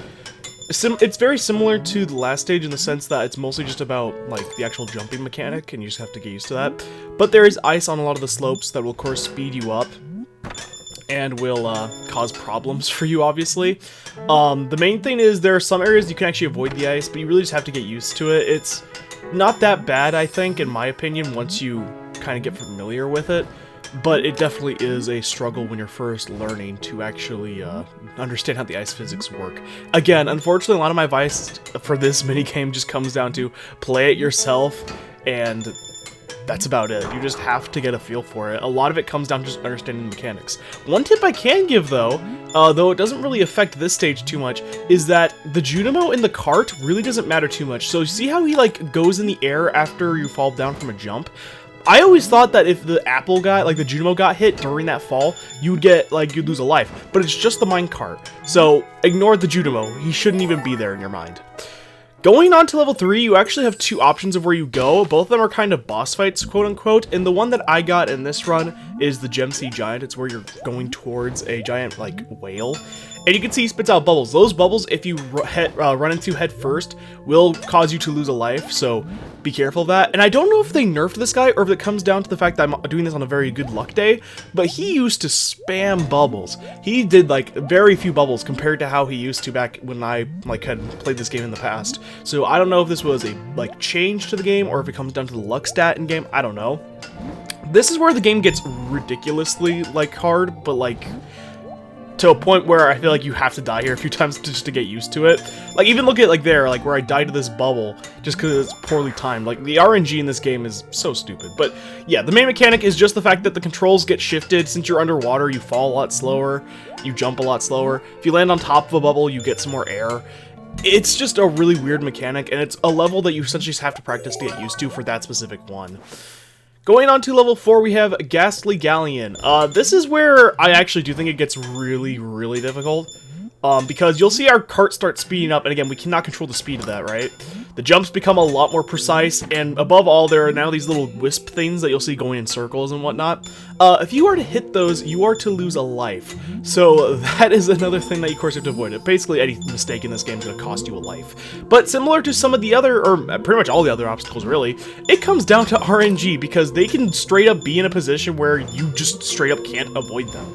It's very similar to the last stage in the sense that it's mostly just about, like, the actual jumping mechanic, and you just have to get used to that. But there is ice on a lot of the slopes that will, of course, speed you up, and will cause problems for you, obviously. The main thing is there are some areas you can actually avoid the ice, but you really just have to get used to it. It's not that bad, I think, in my opinion, once you kind of get familiar with it. But it definitely is a struggle when you're first learning to actually understand how the ice physics work. Again, unfortunately, a lot of my advice for this minigame just comes down to play it yourself, and that's about it. You just have to get a feel for it. A lot of it comes down to just understanding the mechanics. One tip I can give, though it doesn't really affect this stage too much, is that the Junimo in the cart really doesn't matter too much. So see how he, like, goes in the air after you fall down from a jump? I always thought that if the apple got, like the Junimo got hit during that fall, you'd lose a life. But it's just the minecart. So ignore the Junimo. He shouldn't even be there in your mind. Going on to level 3, you actually have 2 options of where you go. Both of them are kind of boss fights, quote unquote. And the one that I got in this run is the Gem Sea Giant. It's where you're going towards a giant, like, whale. And you can see he spits out bubbles. Those bubbles, if you run into head first, will cause you to lose a life, so be careful of that. And I don't know if they nerfed this guy, or if it comes down to the fact that I'm doing this on a very good luck day, but he used to spam bubbles. He did, like, very few bubbles compared to how he used to back when I, like, had played this game in the past. So I don't know if this was a, like, change to the game, or if it comes down to the luck stat in-game. I don't know. This is where the game gets ridiculously, like, hard, but, like, to a point where I feel like you have to die here a few times just to get used to it. Like, even look at, like, there, like, where I died to this bubble just because it's poorly timed. Like, the RNG in this game is so stupid. But, yeah, the main mechanic is just the fact that the controls get shifted. Since you're underwater, you fall a lot slower, you jump a lot slower. If you land on top of a bubble, you get some more air. It's just a really weird mechanic, and it's a level that you essentially just have to practice to get used to for that specific one. Going on to level 4, we have Ghastly Galleon. This is where I actually do think it gets really, really difficult. Because you'll see our cart start speeding up, and again, we cannot control the speed of that, right? The jumps become a lot more precise, and above all, there are now these little wisp things that you'll see going in circles and whatnot. If you are to hit those, you are to lose a life. So that is another thing that you, of course, have to avoid. Basically, any mistake in this game is going to cost you a life. But similar to some of the other, or pretty much all the other obstacles, really, it comes down to RNG, because they can straight up be in a position where you just straight up can't avoid them.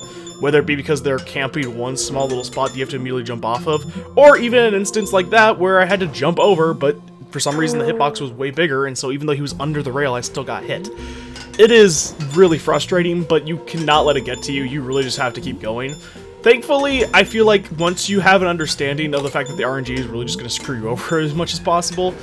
Whether it be because they're camping one small little spot that you have to immediately jump off of, or even an instance like that where I had to jump over, but for some reason the hitbox was way bigger, and so even though he was under the rail, I still got hit. It is really frustrating, but you cannot let it get to you. You really just have to keep going. Thankfully, I feel like once you have an understanding of the fact that the RNG is really just going to screw you over as much as possible,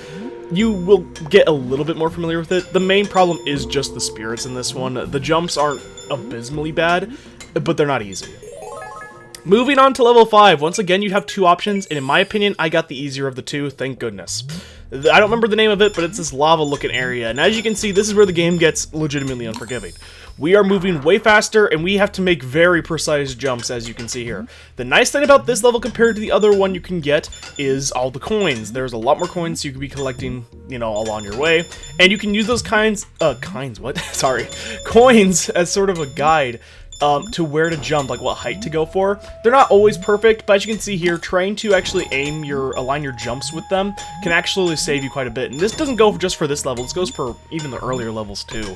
you will get a little bit more familiar with it. The main problem is just the spirits in this one. The jumps aren't abysmally bad, but they're not easy. Moving on to level 5, once again you have 2 options, and in my opinion, I got the easier of the 2, thank goodness. I don't remember the name of it, but it's this lava-looking area, and as you can see, this is where the game gets legitimately unforgiving. We are moving way faster, and we have to make very precise jumps, as you can see here. The nice thing about this level compared to the other one you can get is all the coins. There's a lot more coins you could be collecting, you know, along your way, and you can use those coins as sort of a guide to where to jump, like what height to go for. They're not always perfect, but as you can see here, trying to actually align your jumps with them can actually save you quite a bit. And this doesn't go just for this level, this goes for even the earlier levels too.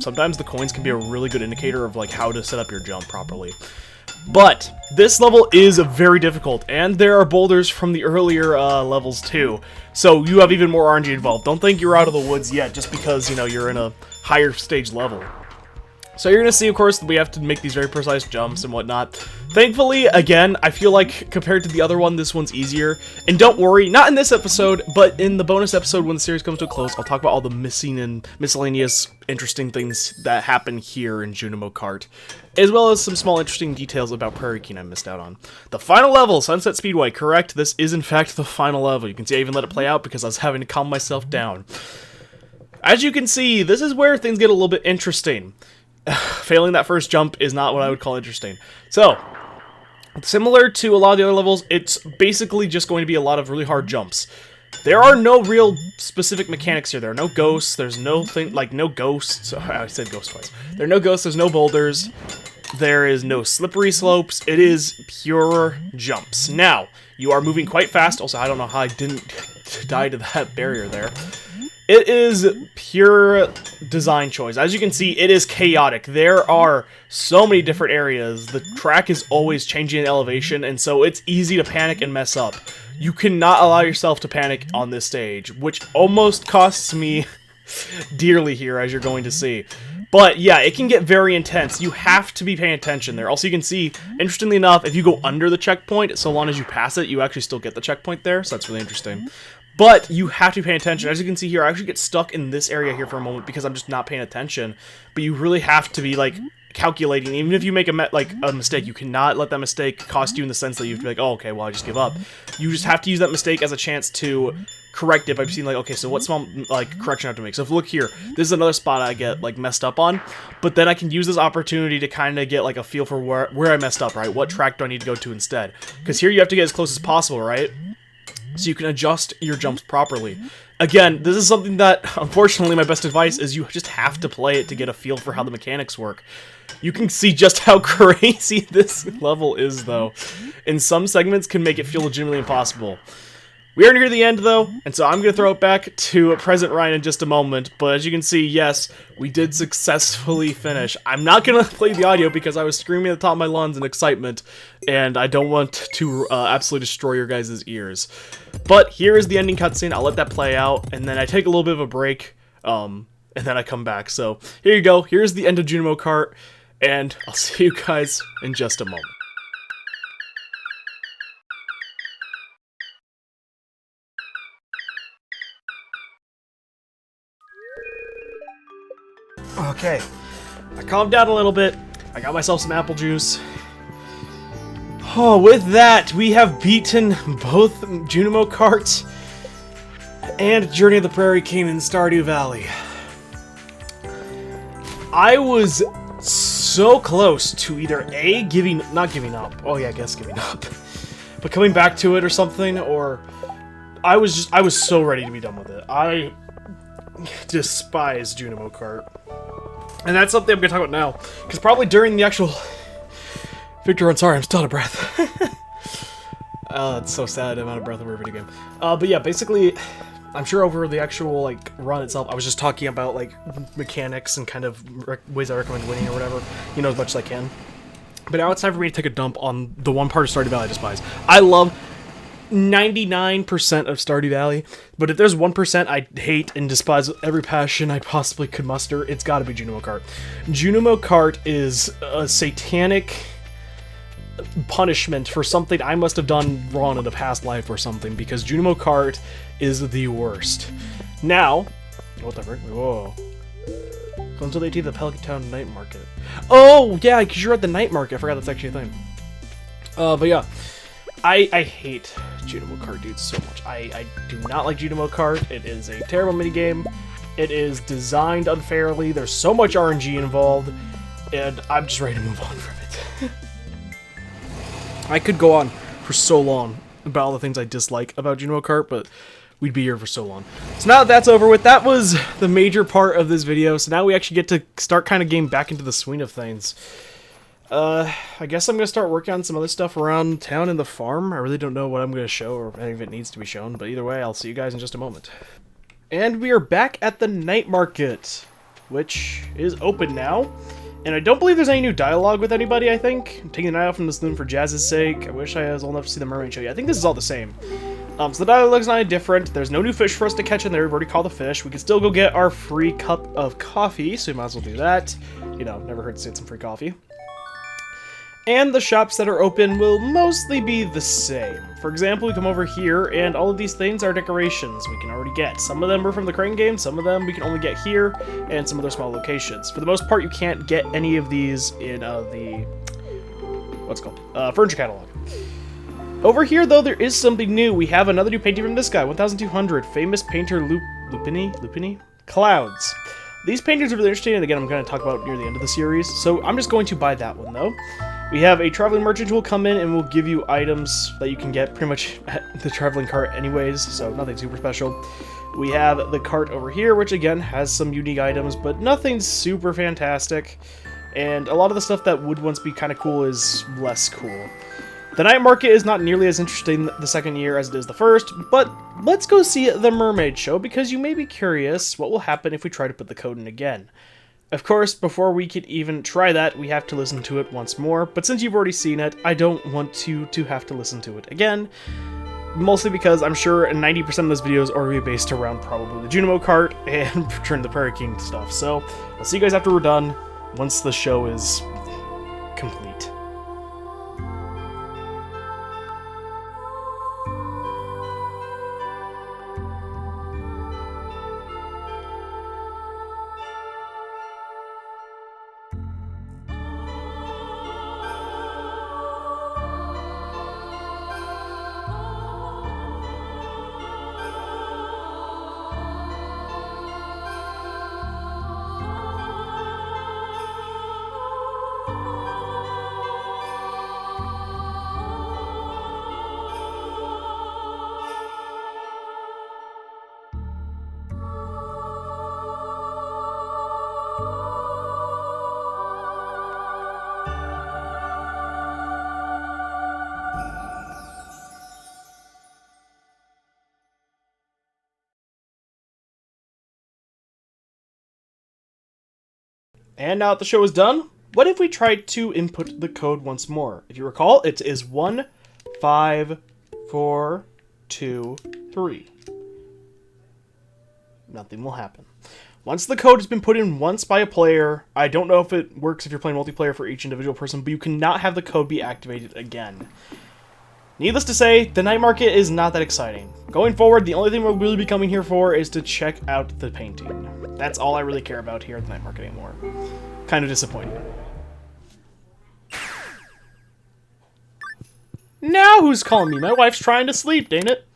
Sometimes the coins can be a really good indicator of like how to set up your jump properly. But this level is very difficult, and there are boulders from the earlier levels too, so you have even more RNG involved. Don't think you're out of the woods yet just because, you know, you're in a higher stage level. So you're going to see, of course, that we have to make these very precise jumps and whatnot. Thankfully, again, I feel like compared to the other one, this one's easier. And don't worry, not in this episode, but in the bonus episode when the series comes to a close, I'll talk about all the missing and miscellaneous interesting things that happen here in Junimo Kart, as well as some small interesting details about Prairie King I missed out on. The final level, Sunset Speedway, correct? This is in fact the final level. You can see I even let it play out because I was having to calm myself down. As you can see, this is where things get a little bit interesting. Failing that first jump is not what I would call interesting. So, similar to a lot of the other levels, it's basically just going to be a lot of really hard jumps. There are no real specific mechanics here. There are no ghosts. There's no ghosts. I said ghost twice. There are no ghosts. There's no boulders. There is no slippery slopes. It is pure jumps. Now, you are moving quite fast. Also, I don't know how I didn't die to that barrier there. It is pure design choice. As you can see, it is chaotic. There are so many different areas. The track is always changing in elevation, and so it's easy to panic and mess up. You cannot allow yourself to panic on this stage, which almost costs me dearly here, as you're going to see. But yeah, it can get very intense. You have to be paying attention there. Also, you can see, interestingly enough, if you go under the checkpoint, so long as you pass it, you actually still get the checkpoint there, so that's really interesting. But you have to be paying attention. As you can see here, I actually get stuck in this area here for a moment because I'm just not paying attention. But you really have to be, like, calculating. Even if you make a mistake, you cannot let that mistake cost you in the sense that you have to be like, oh, okay, well, I just give up. You just have to use that mistake as a chance to correct it by seeing like, okay, so what small like correction I have to make. So if you look here, this is another spot I get like messed up on, but then I can use this opportunity to kind of get like a feel for where I messed up, right? What track do I need to go to instead? Because here you have to get as close as possible, right? So you can adjust your jumps properly. Again, this is something that, unfortunately, my best advice is you just have to play it to get a feel for how the mechanics work. You can see just how crazy this level is, though. In some segments, can make it feel legitimately impossible. We are near the end, though, and so I'm going to throw it back to Present Ryan in just a moment, but as you can see, yes, we did successfully finish. I'm not going to play the audio because I was screaming at the top of my lungs in excitement, and I don't want to absolutely destroy your guys' ears. But here is the ending cutscene. I'll let that play out, and then I take a little bit of a break, and then I come back. So here you go. Here's the end of Junimo Kart, and I'll see you guys in just a moment. Okay, I calmed down a little bit. I got myself some apple juice. Oh, with that, we have beaten both Junimo Kart and Journey of the Prairie King in Stardew Valley. I was so close to either A, not giving up. Oh yeah, I guess giving up. But coming back to it or something, or I was so ready to be done with it. I despise Junimo Kart. And that's something I'm going to talk about now. Because probably during the actual victory run, sorry, I'm still out of breath. It's so sad I'm out of breath over a video game. But yeah, basically, I'm sure over the actual, like, run itself, I was just talking about, like, mechanics and kind of ways I recommend winning or whatever, you know, as much as I can. But now it's time for me to take a dump on the one part of Stardew Valley I despise. I love 99% of Stardew Valley, but if there's 1% I hate and despise with every passion I possibly could muster, it's gotta be Junimo Kart. Junimo Kart is a satanic punishment for something I must have done wrong in a past life or something, because Junimo Kart is the worst. Now, what the frick? Whoa. Come to the 18th, the Pelican Town Night Market. Oh, yeah, because you're at the night market. I forgot that's actually a thing. But yeah. I hate Junimo Kart, dude, so much. I do not like Junimo Kart. It is a terrible minigame. It is designed unfairly. There's so much RNG involved, and I'm just ready to move on from it. I could go on for so long about all the things I dislike about Junimo Kart, but we'd be here for so long. So now that that's over with, that was the major part of this video, so now we actually get to start kind of getting back into the swing of things. I guess I'm going to start working on some other stuff around town and the farm. I really don't know what I'm going to show or if any of it needs to be shown, but either way, I'll see you guys in just a moment. And we are back at the night market, which is open now. And I don't believe there's any new dialogue with anybody, I think. I'm taking the night off from the saloon for Jazz's sake. I wish I was old enough to see the mermaid show. Yeah, I think this is all the same. So the dialogue's not any different. There's no new fish for us to catch in there. We've already caught the fish. We can still go get our free cup of coffee, so we might as well do that. You know, never hurts to get some free coffee. And the shops that are open will mostly be the same. For example, we come over here, and all of these things are decorations we can already get. Some of them are from the Crane game, some of them we can only get here, and some other small locations. For the most part, you can't get any of these in the... what's it called? Furniture catalog. Over here, though, there is something new. We have another new painting from this guy, 1200, famous painter Lupini? Clouds. These paintings are really interesting, and again, I'm going to talk about near the end of the series, so I'm just going to buy that one, though. We have a traveling merchant who will come in and will give you items that you can get pretty much at the traveling cart anyways, so nothing super special. We have the cart over here, which again has some unique items, but nothing super fantastic. And a lot of the stuff that would once be kind of cool is less cool. The night market is not nearly as interesting the second year as it is the first, but let's go see the mermaid show, because you may be curious what will happen if we try to put the code in again. Of course, before we could even try that, we have to listen to it once more, but since you've already seen it, I don't want you to have to listen to it again. Mostly because I'm sure 90% of those videos are going to be based around probably the Junimo Kart and Return to the Prairie King stuff, so I'll see you guys after we're done, once the show is complete. And now that the show is done, what if we tried to input the code once more? If you recall, it is 1, 5, 4, 2, 3. Nothing will happen. Once the code has been put in once by a player, I don't know if it works if you're playing multiplayer for each individual person, but you cannot have the code be activated again. Needless to say, the night market is not that exciting. Going forward, the only thing we'll really be coming here for is to check out the painting. That's all I really care about here at the night market anymore. Kind of disappointing. Now who's calling me? My wife's trying to sleep, ain't it?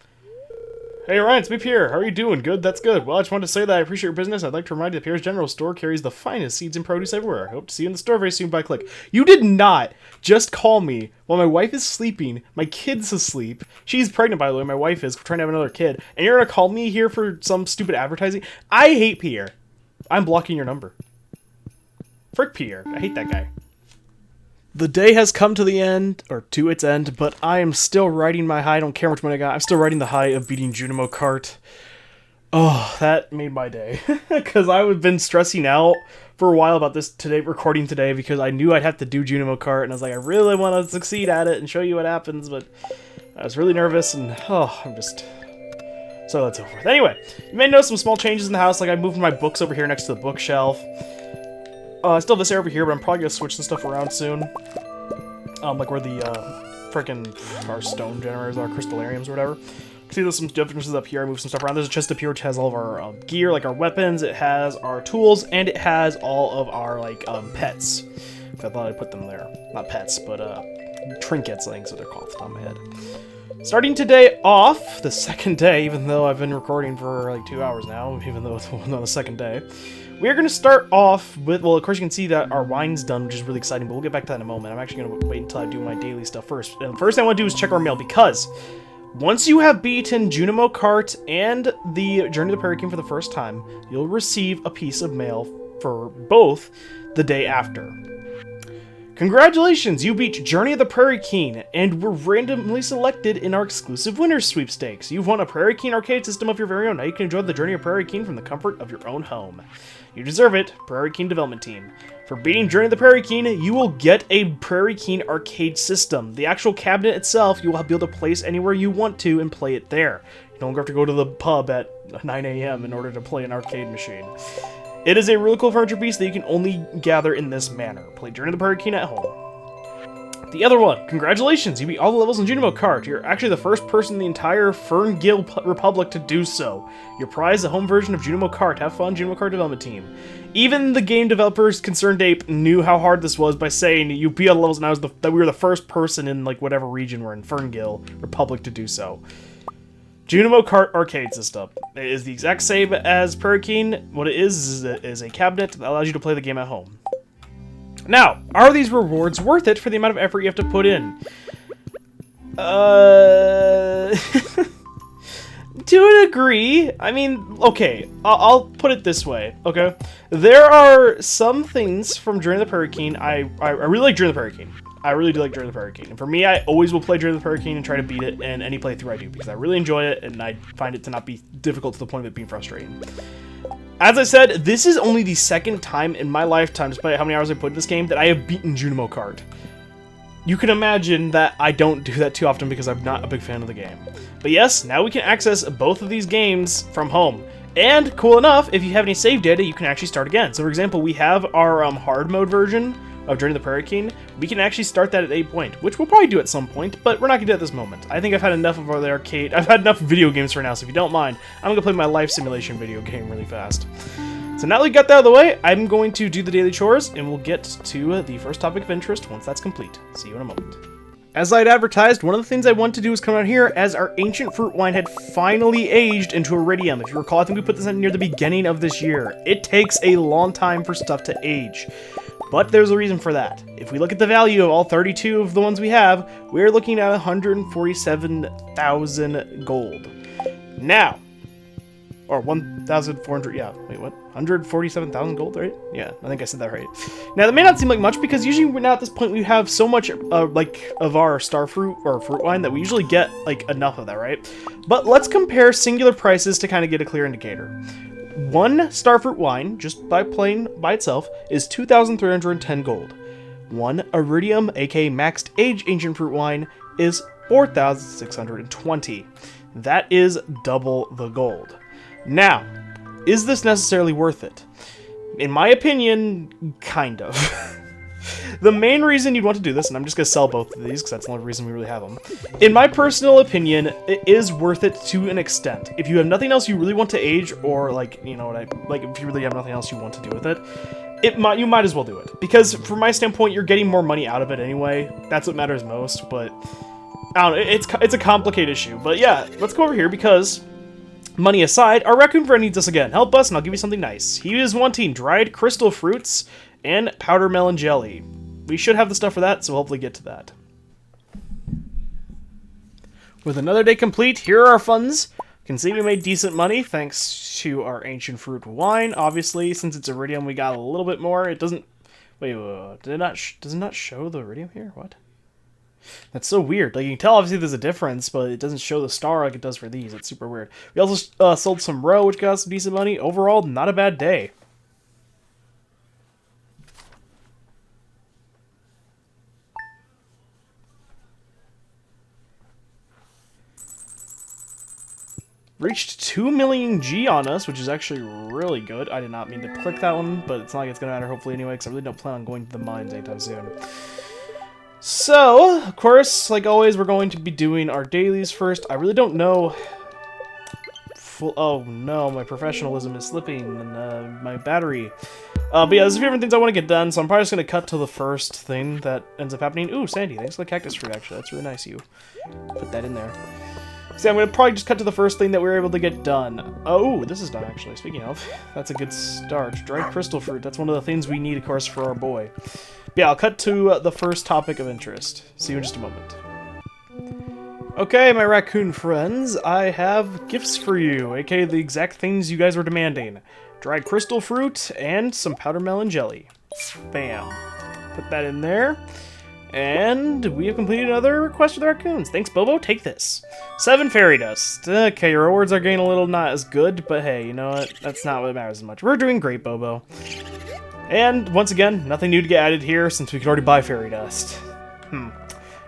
Hey Ryan, it's Meep here. How are you doing? Good, that's good. Well, I just wanted to say that I appreciate your business. I'd like to remind you that Pierre's General Store carries the finest seeds and produce everywhere. I hope to see you in the store very soon by click. You did not just call me while my wife is sleeping, my kid's asleep. She's pregnant, by the way, my wife is. We're trying to have another kid. And you're going to call me here for some stupid advertising? I hate Pierre. I'm blocking your number. Frick Pierre. I hate that guy. The day has come to the end, or to its end, but I am still riding my high. I don't care how much money I got. I'm still riding the high of beating Junimo Kart. Oh, that made my day. Because I've been stressing out for a while about this recording today, because I knew I'd have to do Junimo Kart, and I was like, I really want to succeed at it and show you what happens, but I was really nervous, and I'm just... So that's over with. Anyway, you may notice some small changes in the house, like I moved my books over here next to the bookshelf. I still have this area over here, but I'm probably going to switch some stuff around soon. Like where the, our stone generators are, crystallariums or whatever. See, there's some differences up here. I moved some stuff around. There's a chest up here which has all of our gear, like our weapons, it has our tools, and it has all of our, like, pets. I thought I'd put them there. Not pets, but, trinkets, I think is what they're called off the top of my head. Starting today off, the second day, even though I've been recording for, like, 2 hours now, even though it's on the second day. We are going to start off with, well, of course you can see that our wine's done, which is really exciting, but we'll get back to that in a moment. I'm actually going to wait until I do my daily stuff first. And the first thing I want to do is check our mail, because once you have beaten Junimo Kart and the Journey of the Prairie King for the first time, you'll receive a piece of mail for both the day after. Congratulations, you beat Journey of the Prairie King, and were randomly selected in our exclusive winner sweepstakes. You've won a Prairie King arcade system of your very own. Now you can enjoy the Journey of Prairie King from the comfort of your own home. You deserve it, Prairie King Development Team. For beating Journey of the Prairie King, you will get a Prairie King arcade system. The actual cabinet itself, you will be able to place anywhere you want to and play it there. You no longer have to go to the pub at 9 a.m. in order to play an arcade machine. It is a really cool furniture piece that you can only gather in this manner. Play Journey of the Prairie King at home. The other one, congratulations, you beat all the levels in Junimo Kart. You're actually the first person in the entire Ferngil Republic to do so. Your prize, a home version of Junimo Kart. Have fun, Junimo Kart Development Team. Even the game developers, Concerned Ape, knew how hard this was by saying you beat all the levels, and that we were the first person in, like, whatever region we're in, Ferngil Republic, to do so. Junimo Kart arcade system. It is the exact same as Prairie King. What it is a cabinet that allows you to play the game at home. Now, are these rewards worth it for the amount of effort you have to put in? To a degree. I mean, okay, I'll put it this way, okay? There are some things from Journey of the Prairie King. I really like Journey of the Prairie King. I really do like Journey of the Prairie King. And for me, I always will play Journey of the Prairie King and try to beat it in any playthrough I do, because I really enjoy it, and I find it to not be difficult to the point of it being frustrating. As I said, this is only the second time in my lifetime, despite how many hours I put in this game, that I have beaten Junimo Kart. You can imagine that I don't do that too often because I'm not a big fan of the game. But yes, now we can access both of these games from home. And, cool enough, if you have any save data, you can actually start again. So, for example, we have our hard mode version of Journey of the Prairie King. We can actually start that at 8 point, which we'll probably do at some point, but we're not going to do it at this moment. I think I've had enough of the arcade. I've had enough video games for now, so if you don't mind, I'm going to play my life simulation video game really fast. So now that we got that out of the way, I'm going to do the daily chores, and we'll get to the first topic of interest once that's complete. See you in a moment. As I'd advertised, one of the things I wanted to do was come out here as our ancient fruit wine had finally aged into iridium. If you recall, I think we put this in near the beginning of this year. It takes a long time for stuff to age. But there's a reason for that. If we look at the value of all 32 of the ones we have, we're looking at 147,000 gold. Now, or 1,400, yeah, wait, what? 147,000 gold, right? Yeah, I think I said that right. Now, that may not seem like much, because usually now at this point we have so much, like, of our star fruit, or fruit wine, that we usually get, like, enough of that, right? But let's compare singular prices to kind of get a clear indicator. one starfruit wine, just by itself, is 2,310 gold. One iridium, aka maxed age ancient fruit wine, is 4,620. That is double the gold. Now, is this necessarily worth it? In my opinion, kind of. The main reason you'd want to do this, and I'm just going to sell both of these because that's the only reason we really have them. In my personal opinion, it is worth it to an extent. If you have nothing else you really want to age, or like, you know, like if you really have nothing else you want to do with it, you might as well do it. Because from my standpoint, you're getting more money out of it anyway. That's what matters most, but I don't know, it's a complicated issue. But yeah, let's go over here because, money aside, our raccoon friend needs us again. Help us and I'll give you something nice. He is wanting dried crystal fruits and powder melon jelly. We should have the stuff for that, so we'll hopefully get to that. With another day complete, here are our funds. You can see we made decent money thanks to our ancient fruit wine. Obviously, since it's iridium, we got a little bit more. It doesn't... Wait, does it not show the iridium here? What? That's so weird. Like, you can tell obviously there's a difference, but it doesn't show the star like it does for these. It's super weird. We also sold some roe, which got us some decent money. Overall, not a bad day. Reached 2 million G on us, which is actually really good. I did not mean to click that one, but it's not like it's going to matter hopefully anyway, because I really don't plan on going to the mines anytime soon. So, of course, like always, we're going to be doing our dailies first. I really don't know... Oh no, my professionalism is slipping, and my battery. But yeah, there's a few different things I want to get done, so I'm probably just going to cut to the first thing that ends up happening. Ooh, Sandy, thanks for the cactus fruit, actually. That's really nice of you. Put that in there. See, I'm going to probably just cut to the first thing that we were able to get done. Oh, this is done, actually. Speaking of, that's a good start. Dried crystal fruit. That's one of the things we need, of course, for our boy. But yeah, I'll cut to the first topic of interest. See you in just a moment. Okay, my raccoon friends, I have gifts for you, aka the exact things you guys were demanding. Dried crystal fruit and some powder melon jelly. Bam. Put that in there. And we have completed another request for the raccoons. Thanks, Bobo. Take this. 7 fairy dust. Okay, your rewards are getting a little not as good, but hey, you know what? That's not what matters as much. We're doing great, Bobo. And once again, nothing new to get added here since we could already buy fairy dust.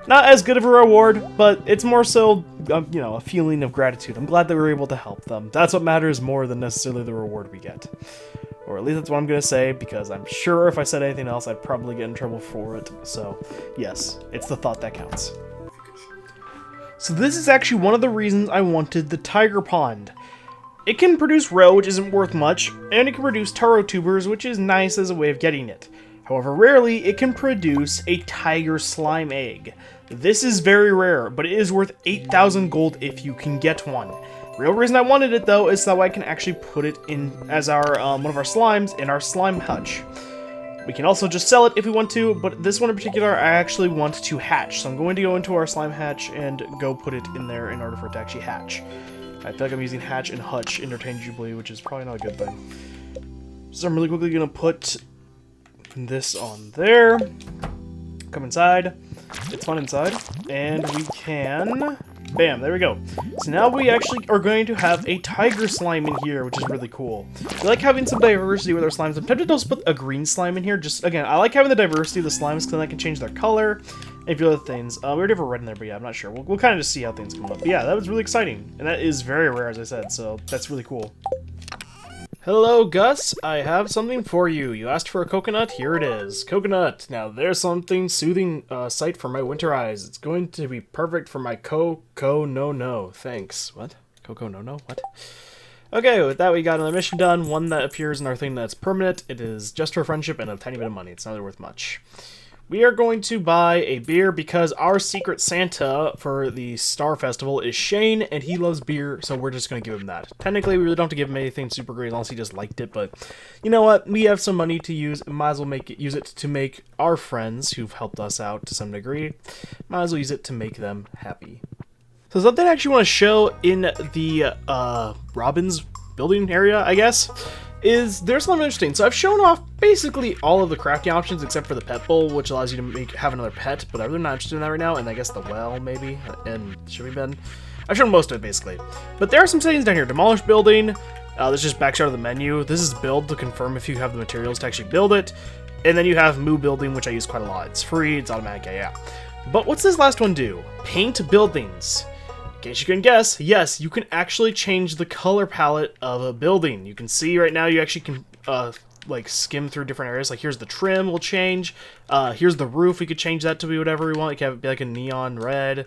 Not as good of a reward, but it's more so, you know, a feeling of gratitude. I'm glad that we were able to help them. That's what matters more than necessarily the reward we get. Or at least that's what I'm going to say, because I'm sure if I said anything else, I'd probably get in trouble for it. So, yes, it's the thought that counts. So this is actually one of the reasons I wanted the tiger pond. It can produce roe, which isn't worth much, and it can produce taro tubers, which is nice as a way of getting it. However, rarely, it can produce a tiger slime egg. This is very rare, but it is worth 8,000 gold if you can get one. Real reason I wanted it though is so I can actually put it in as our one of our slimes in our slime hutch. We can also just sell it if we want to, but this one in particular I actually want to hatch. So I'm going to go into our slime hatch and go put it in there in order for it to actually hatch. I feel like I'm using hatch and hutch interchangeably, which is probably not a good thing. So I'm really quickly gonna put this on there. Come inside. It's fun inside. And we can... Bam, there we go. So now we actually are going to have a tiger slime in here, which is really cool. We like having some diversity with our slimes. I'm tempted to just put a green slime in here. Just, again, I like having the diversity of the slimes because then I can change their color and a few other things. We already have a red in there, but yeah, I'm not sure. We'll kind of just see how things come up. But yeah, that was really exciting. And that is very rare, as I said, so that's really cool. Hello, Gus. I have something for you. You asked for a coconut. Here it is. Coconut. Now, there's something soothing sight for my winter eyes. It's going to be perfect for my no. Thanks. What? No? What? Okay, with that, we got another mission done. One that appears in our thing that's permanent. It is just for friendship and a tiny bit of money. It's not really worth much. We are going to buy a beer because our secret Santa for the Star Festival is Shane, and he loves beer, so we're just going to give him that. Technically, we really don't have to give him anything super great unless he just liked it, but you know what? We have some money to use, and might as well use it to make our friends, who've helped us out to some degree, might as well use it to make them happy. So something I actually want to show in the Robin's building area, I guess, is there's something interesting. So I've shown off basically all of the crafting options except for the pet bowl, which allows you to have another pet, but I'm really not interested in that right now, and I guess the well, maybe, and shipping bin. I've shown most of it, basically. But there are some settings down here. Demolish building, Let's just back out of the menu. This is build to confirm if you have the materials to actually build it. And then you have Moo Building, which I use quite a lot. It's free, it's automatic, yeah. But what's this last one do? Paint buildings. In case you couldn't guess, yes, you can actually change the color palette of a building. You can see right now you actually can like skim through different areas. Like here's the trim will change. Here's the roof. We could change that to be whatever we want. You can have it be like a neon red.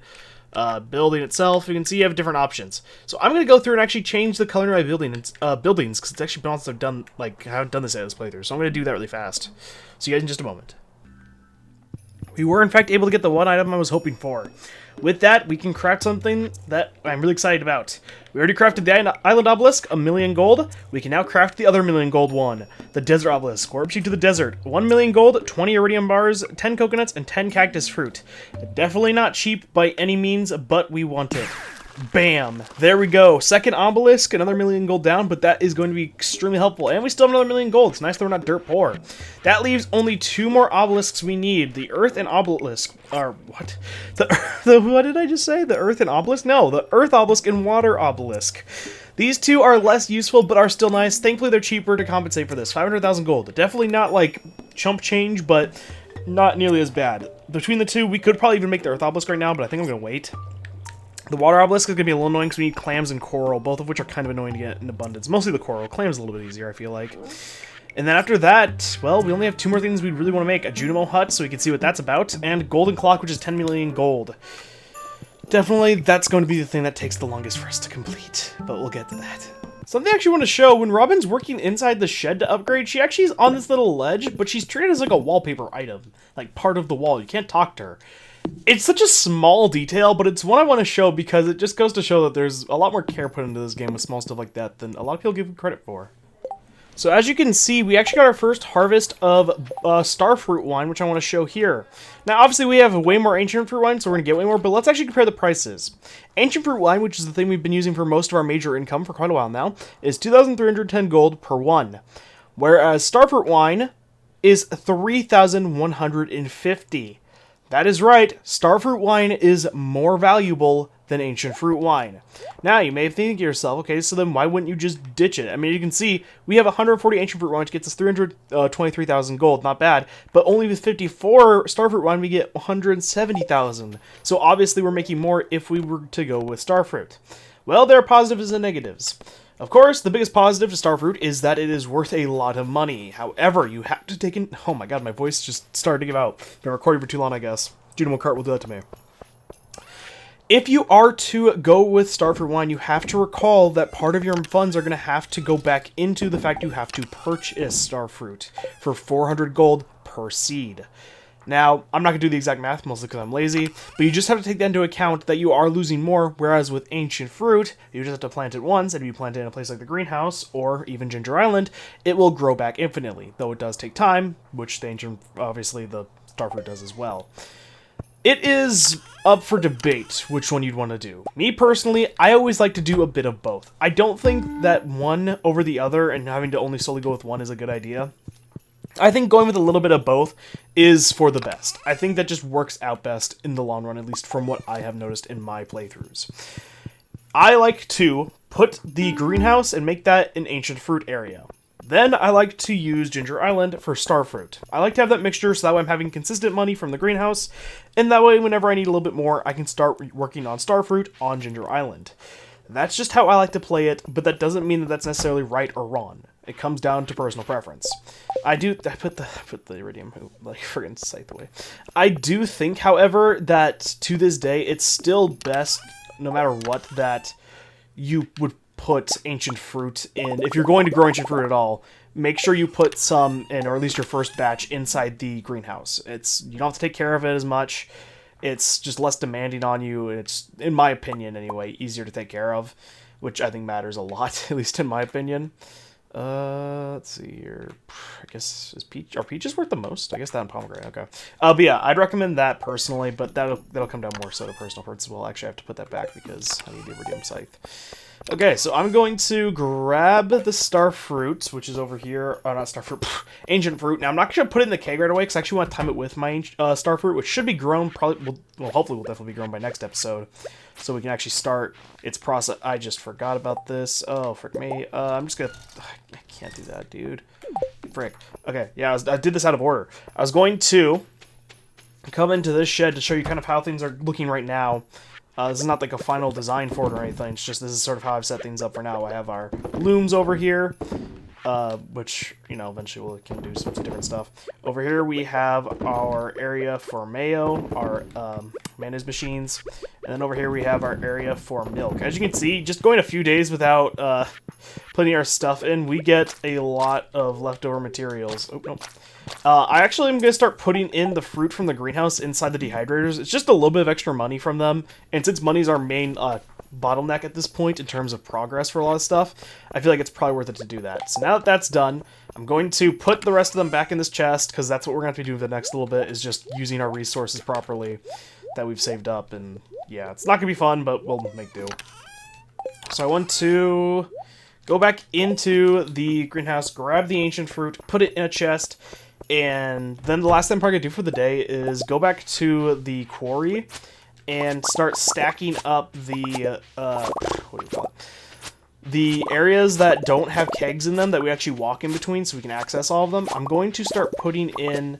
Building itself, you can see you have different options. So I'm gonna go through and actually change the color of my buildings because it's actually been I've done I haven't done this yet this playthrough. So I'm gonna do that really fast. See you guys in just a moment. We were in fact able to get the one item I was hoping for. With that, we can craft something that I'm really excited about. We already crafted the Island Obelisk, 1,000,000 gold. We can now craft the other 1,000,000 gold one, the Desert Obelisk. Warp you to the desert. 1,000,000 gold, 20 iridium bars, 10 coconuts, and 10 cactus fruit. Definitely not cheap by any means, but we want it. Bam! There we go. Second obelisk, another 1,000,000 gold down, but that is going to be extremely helpful. And we still have another 1,000,000 gold. It's nice that we're not dirt poor. That leaves only 2 more obelisks we need. The Earth and Obelisk. Or, what? What did I just say? The Earth and Obelisk? No, the Earth Obelisk and Water Obelisk. These two are less useful, but are still nice. Thankfully, they're cheaper to compensate for this. 500,000 gold. Definitely not, like, chump change, but not nearly as bad. Between the two, we could probably even make the Earth Obelisk right now, but I think I'm going to wait. The Water Obelisk is going to be a little annoying because we need clams and coral, both of which are kind of annoying to get in abundance. Mostly the coral. Clams a little bit easier, I feel like. And then after that, well, we only have 2 more things we really want to make. A Junimo Hut, so we can see what that's about, and Golden Clock, which is 10,000,000 gold. Definitely, that's going to be the thing that takes the longest for us to complete, but we'll get to that. Something I actually want to show, when Robin's working inside the shed to upgrade, she actually is on this little ledge, but she's treated as like a wallpaper item, like part of the wall. You can't talk to her. It's such a small detail, but it's one I want to show because it just goes to show that there's a lot more care put into this game with small stuff like that than a lot of people give credit for. So as you can see, we actually got our first harvest of starfruit wine, which I want to show here. Now, obviously, we have way more ancient fruit wine, so we're going to get way more, but let's actually compare the prices. Ancient fruit wine, which is the thing we've been using for most of our major income for quite a while now, is 2,310 gold per one, whereas starfruit wine is 3,150. That is right, starfruit wine is more valuable than ancient fruit wine. Now, you may think to yourself, okay, so then why wouldn't you just ditch it? I mean, you can see, we have 140 ancient fruit wine, which gets us 323,000 gold, not bad, but only with 54 starfruit wine, we get 170,000. So obviously, we're making more if we were to go with starfruit. Well, there are positives and negatives. Of course, the biggest positive to starfruit is that it is worth a lot of money. However, you have to take in... Oh my god, my voice just started to give out. Been recording for too long, I guess. Junimo Cart will do that to me. If you are to go with starfruit wine, you have to recall that part of your funds are going to have to go back into the fact you have to purchase starfruit for 400 gold per seed. Now, I'm not going to do the exact math, mostly because I'm lazy, but you just have to take that into account that you are losing more, whereas with ancient fruit, you just have to plant it once, and if you plant it in a place like the greenhouse, or even Ginger Island, it will grow back infinitely, though it does take time, which the ancient, obviously the starfruit does as well. It is up for debate which one you'd want to do. Me personally, I always like to do a bit of both. I don't think that one over the other and having to only solely go with one is a good idea. I think going with a little bit of both is for the best. I think that just works out best in the long run, at least from what I have noticed in my playthroughs. I like to put the greenhouse and make that an ancient fruit area. Then I like to use Ginger Island for starfruit. I like to have that mixture so that way I'm having consistent money from the greenhouse, and that way whenever I need a little bit more, I can start working on starfruit on Ginger Island. That's just how I like to play it, but that doesn't mean that that's necessarily right or wrong. It comes down to personal preference. I put the iridium, like, friggin' scythe away. I do think, however, that to this day, it's still best, no matter what, that you would put ancient fruit in. If you're going to grow ancient fruit at all, make sure you put some in, or at least your first batch, inside the greenhouse. You don't have to take care of it as much. It's just less demanding on you, and it's, in my opinion anyway, easier to take care of, which I think matters a lot, at least in my opinion. Let's see here. I guess are peaches worth the most? I guess that and pomegranate. Okay. But yeah, I'd recommend that personally, but that'll come down more so to personal preference as well. Actually, I have to put that back because I need the iridium scythe. Okay, so I'm going to grab the star fruit, which is over here. Oh, not star fruit, ancient fruit. Now, I'm not going to put it in the keg right away because I actually want to time it with my star fruit, which should be grown. Probably, well, hopefully, will definitely be grown by next episode, so we can actually start its process. I just forgot about this. Oh, frick me. I'm just gonna. I can't do that, dude. Frick. Okay, yeah, I did this out of order. I was going to come into this shed to show you kind of how things are looking right now. This is not like a final design for it or anything, it's just this is sort of how I've set things up for now. I have our looms over here, which, you know, eventually we can do some different stuff. Over here we have our area for mayo, our mayonnaise machines, and then over here we have our area for milk. As you can see, just going a few days without putting our stuff in, we get a lot of leftover materials. Oh, no. I actually am going to start putting in the fruit from the greenhouse inside the dehydrators. It's just a little bit of extra money from them, and since money's our main bottleneck at this point in terms of progress for a lot of stuff, I feel like it's probably worth it to do that. So now that that's done, I'm going to put the rest of them back in this chest, because that's what we're going to have to do the next little bit, is just using our resources properly that we've saved up, and yeah, it's not going to be fun, but we'll make do. So I want to go back into the greenhouse, grab the ancient fruit, put it in a chest, and then the last thing I'm probably going to do for the day is go back to the quarry and start stacking up the, what do you call it? The areas that don't have kegs in them that we actually walk in between so we can access all of them. I'm going to start putting in...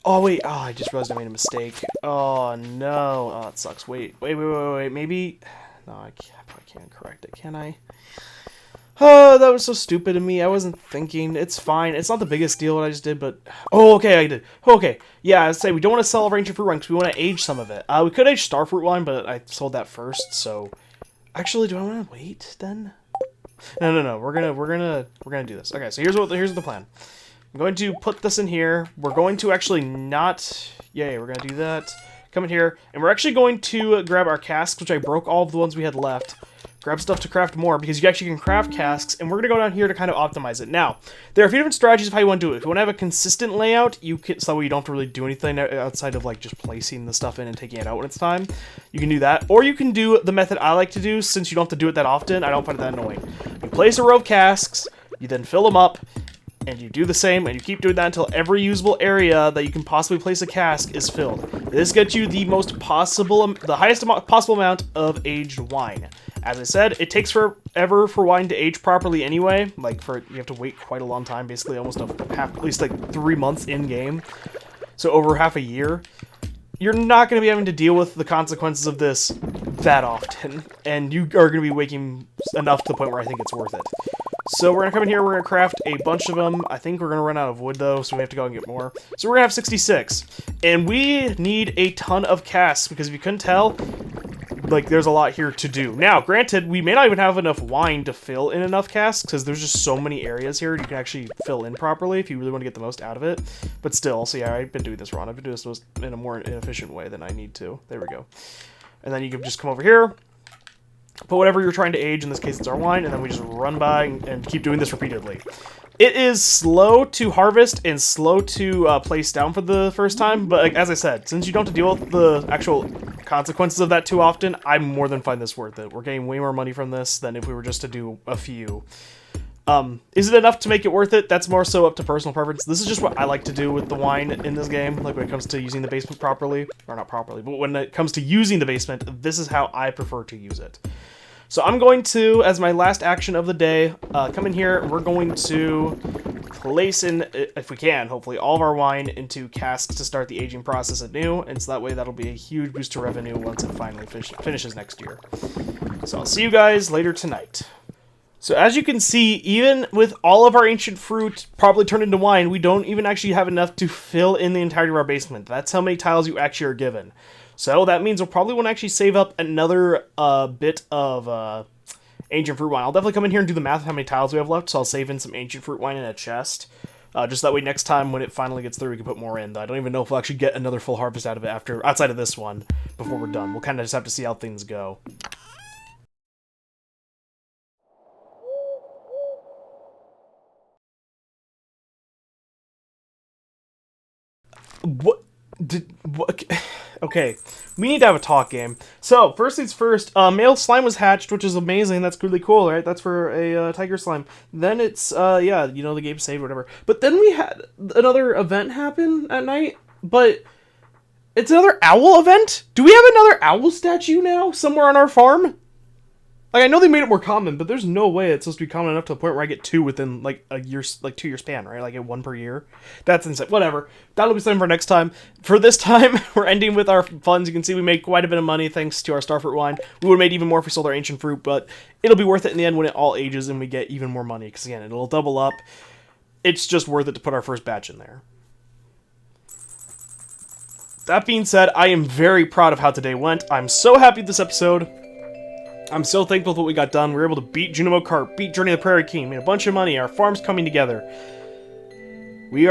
Oh, wait. Oh, I just realized I made a mistake. Oh, no. Oh, it sucks. Wait. Maybe... No, I can't correct it, can I? Oh, that was so stupid of me. I wasn't thinking. It's fine. It's not the biggest deal what I just did, but... Oh, okay, I did. Okay. Yeah, I was saying we don't want to sell our ancient fruit wine because we want to age some of it. We could age starfruit wine, but I sold that first, so... Actually, do I want to wait, then? No. We're gonna do this. Okay, so here's the plan. I'm going to put this in here. We're going to actually not... Yay, we're gonna do that. Come in here, and we're actually going to grab our casks, which I broke all of the ones we had left. Grab stuff to craft more, because you actually can craft casks, and we're going to go down here to kind of optimize it. Now, there are a few different strategies of how you want to do it. If you want to have a consistent layout, you can, so that way you don't have to really do anything outside of like just placing the stuff in and taking it out when it's time. You can do that, or you can do the method I like to do, since you don't have to do it that often. I don't find it that annoying. You place a row of casks, you then fill them up, and you do the same, and you keep doing that until every usable area that you can possibly place a cask is filled. This gets you the highest possible amount of aged wine. As I said, it takes forever for wine to age properly anyway. You have to wait quite a long time, basically almost at least like 3 months in game. So over half a year. You're not going to be having to deal with the consequences of this that often, and you are going to be waking enough to the point where I think it's worth it. So we're going to come in here, we're going to craft a bunch of them. I think we're going to run out of wood, though, so we have to go and get more. So we're going to have 66. And we need a ton of casks, because if you couldn't tell, like, there's a lot here to do. Now, granted, we may not even have enough wine to fill in enough casks, because there's just so many areas here you can actually fill in properly if you really want to get the most out of it. But still, so yeah, I've been doing this wrong. I've been doing this in a more inefficient way than I need to. There we go. And then you can just come over here, put whatever you're trying to age, in this case it's our wine, and then we just run by and keep doing this repeatedly. It is slow to harvest and slow to place down for the first time, but like, as I said, since you don't have to deal with the actual consequences of that too often, I more than find this worth it. We're getting way more money from this than if we were just to do a few. Is it enough to make it worth it? That's more so up to personal preference. This is just what I like to do with the wine in this game, like when it comes to using the basement properly. Or not properly, but when it comes to using the basement, this is how I prefer to use it. So I'm going to, as my last action of the day, come in here, and we're going to place in, if we can, hopefully, all of our wine into casks to start the aging process anew, and so that way that'll be a huge boost to revenue once it finally finishes next year. So I'll see you guys later tonight. So as you can see, even with all of our ancient fruit probably turned into wine, we don't even actually have enough to fill in the entirety of our basement. That's how many tiles you actually are given. So that means we'll probably want to actually save up another bit of ancient fruit wine. I'll definitely come in here and do the math of how many tiles we have left, so I'll save in some ancient fruit wine in a chest. Just that way next time when it finally gets through, we can put more in. I don't even know if we'll actually get another full harvest out of it outside of this one before we're done. We'll kind of just have to see how things go. What? Okay, we need to have a talk game. So, first things first, male slime was hatched, which is amazing. That's really cool, right? That's for a tiger slime. Then it's, yeah, you know, the game saved, whatever. But then we had another event happen at night, but it's another owl event? Do we have another owl statue now somewhere on our farm? Like, I know they made it more common, but there's no way it's supposed to be common enough to the point where I get two within, like, a year, like, 2 year span, right? Like, I get one per year. That's insane. Whatever. That'll be something for next time. For this time, we're ending with our funds. You can see we made quite a bit of money thanks to our starfruit wine. We would have made even more if we sold our ancient fruit, but it'll be worth it in the end when it all ages and we get even more money. Because, again, it'll double up. It's just worth it to put our first batch in there. That being said, I am very proud of how today went. I'm so happy with this episode. I'm so thankful for what we got done. We were able to beat Junimo Carp, beat Journey of the Prairie King, made a bunch of money, our farm's coming together. We've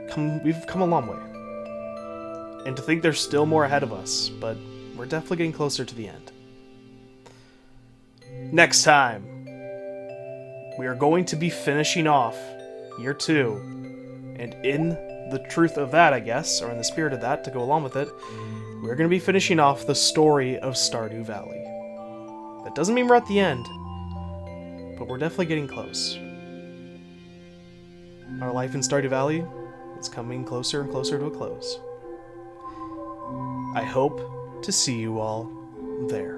come a long way. And to think there's still more ahead of us, but we're definitely getting closer to the end. Next time, we are going to be finishing off year 2. And in the truth of that, I guess, or in the spirit of that, to go along with it, we're going to be finishing off the story of Stardew Valley. That doesn't mean we're at the end, but we're definitely getting close. Our life in Stardew Valley is coming closer and closer to a close. I hope to see you all there.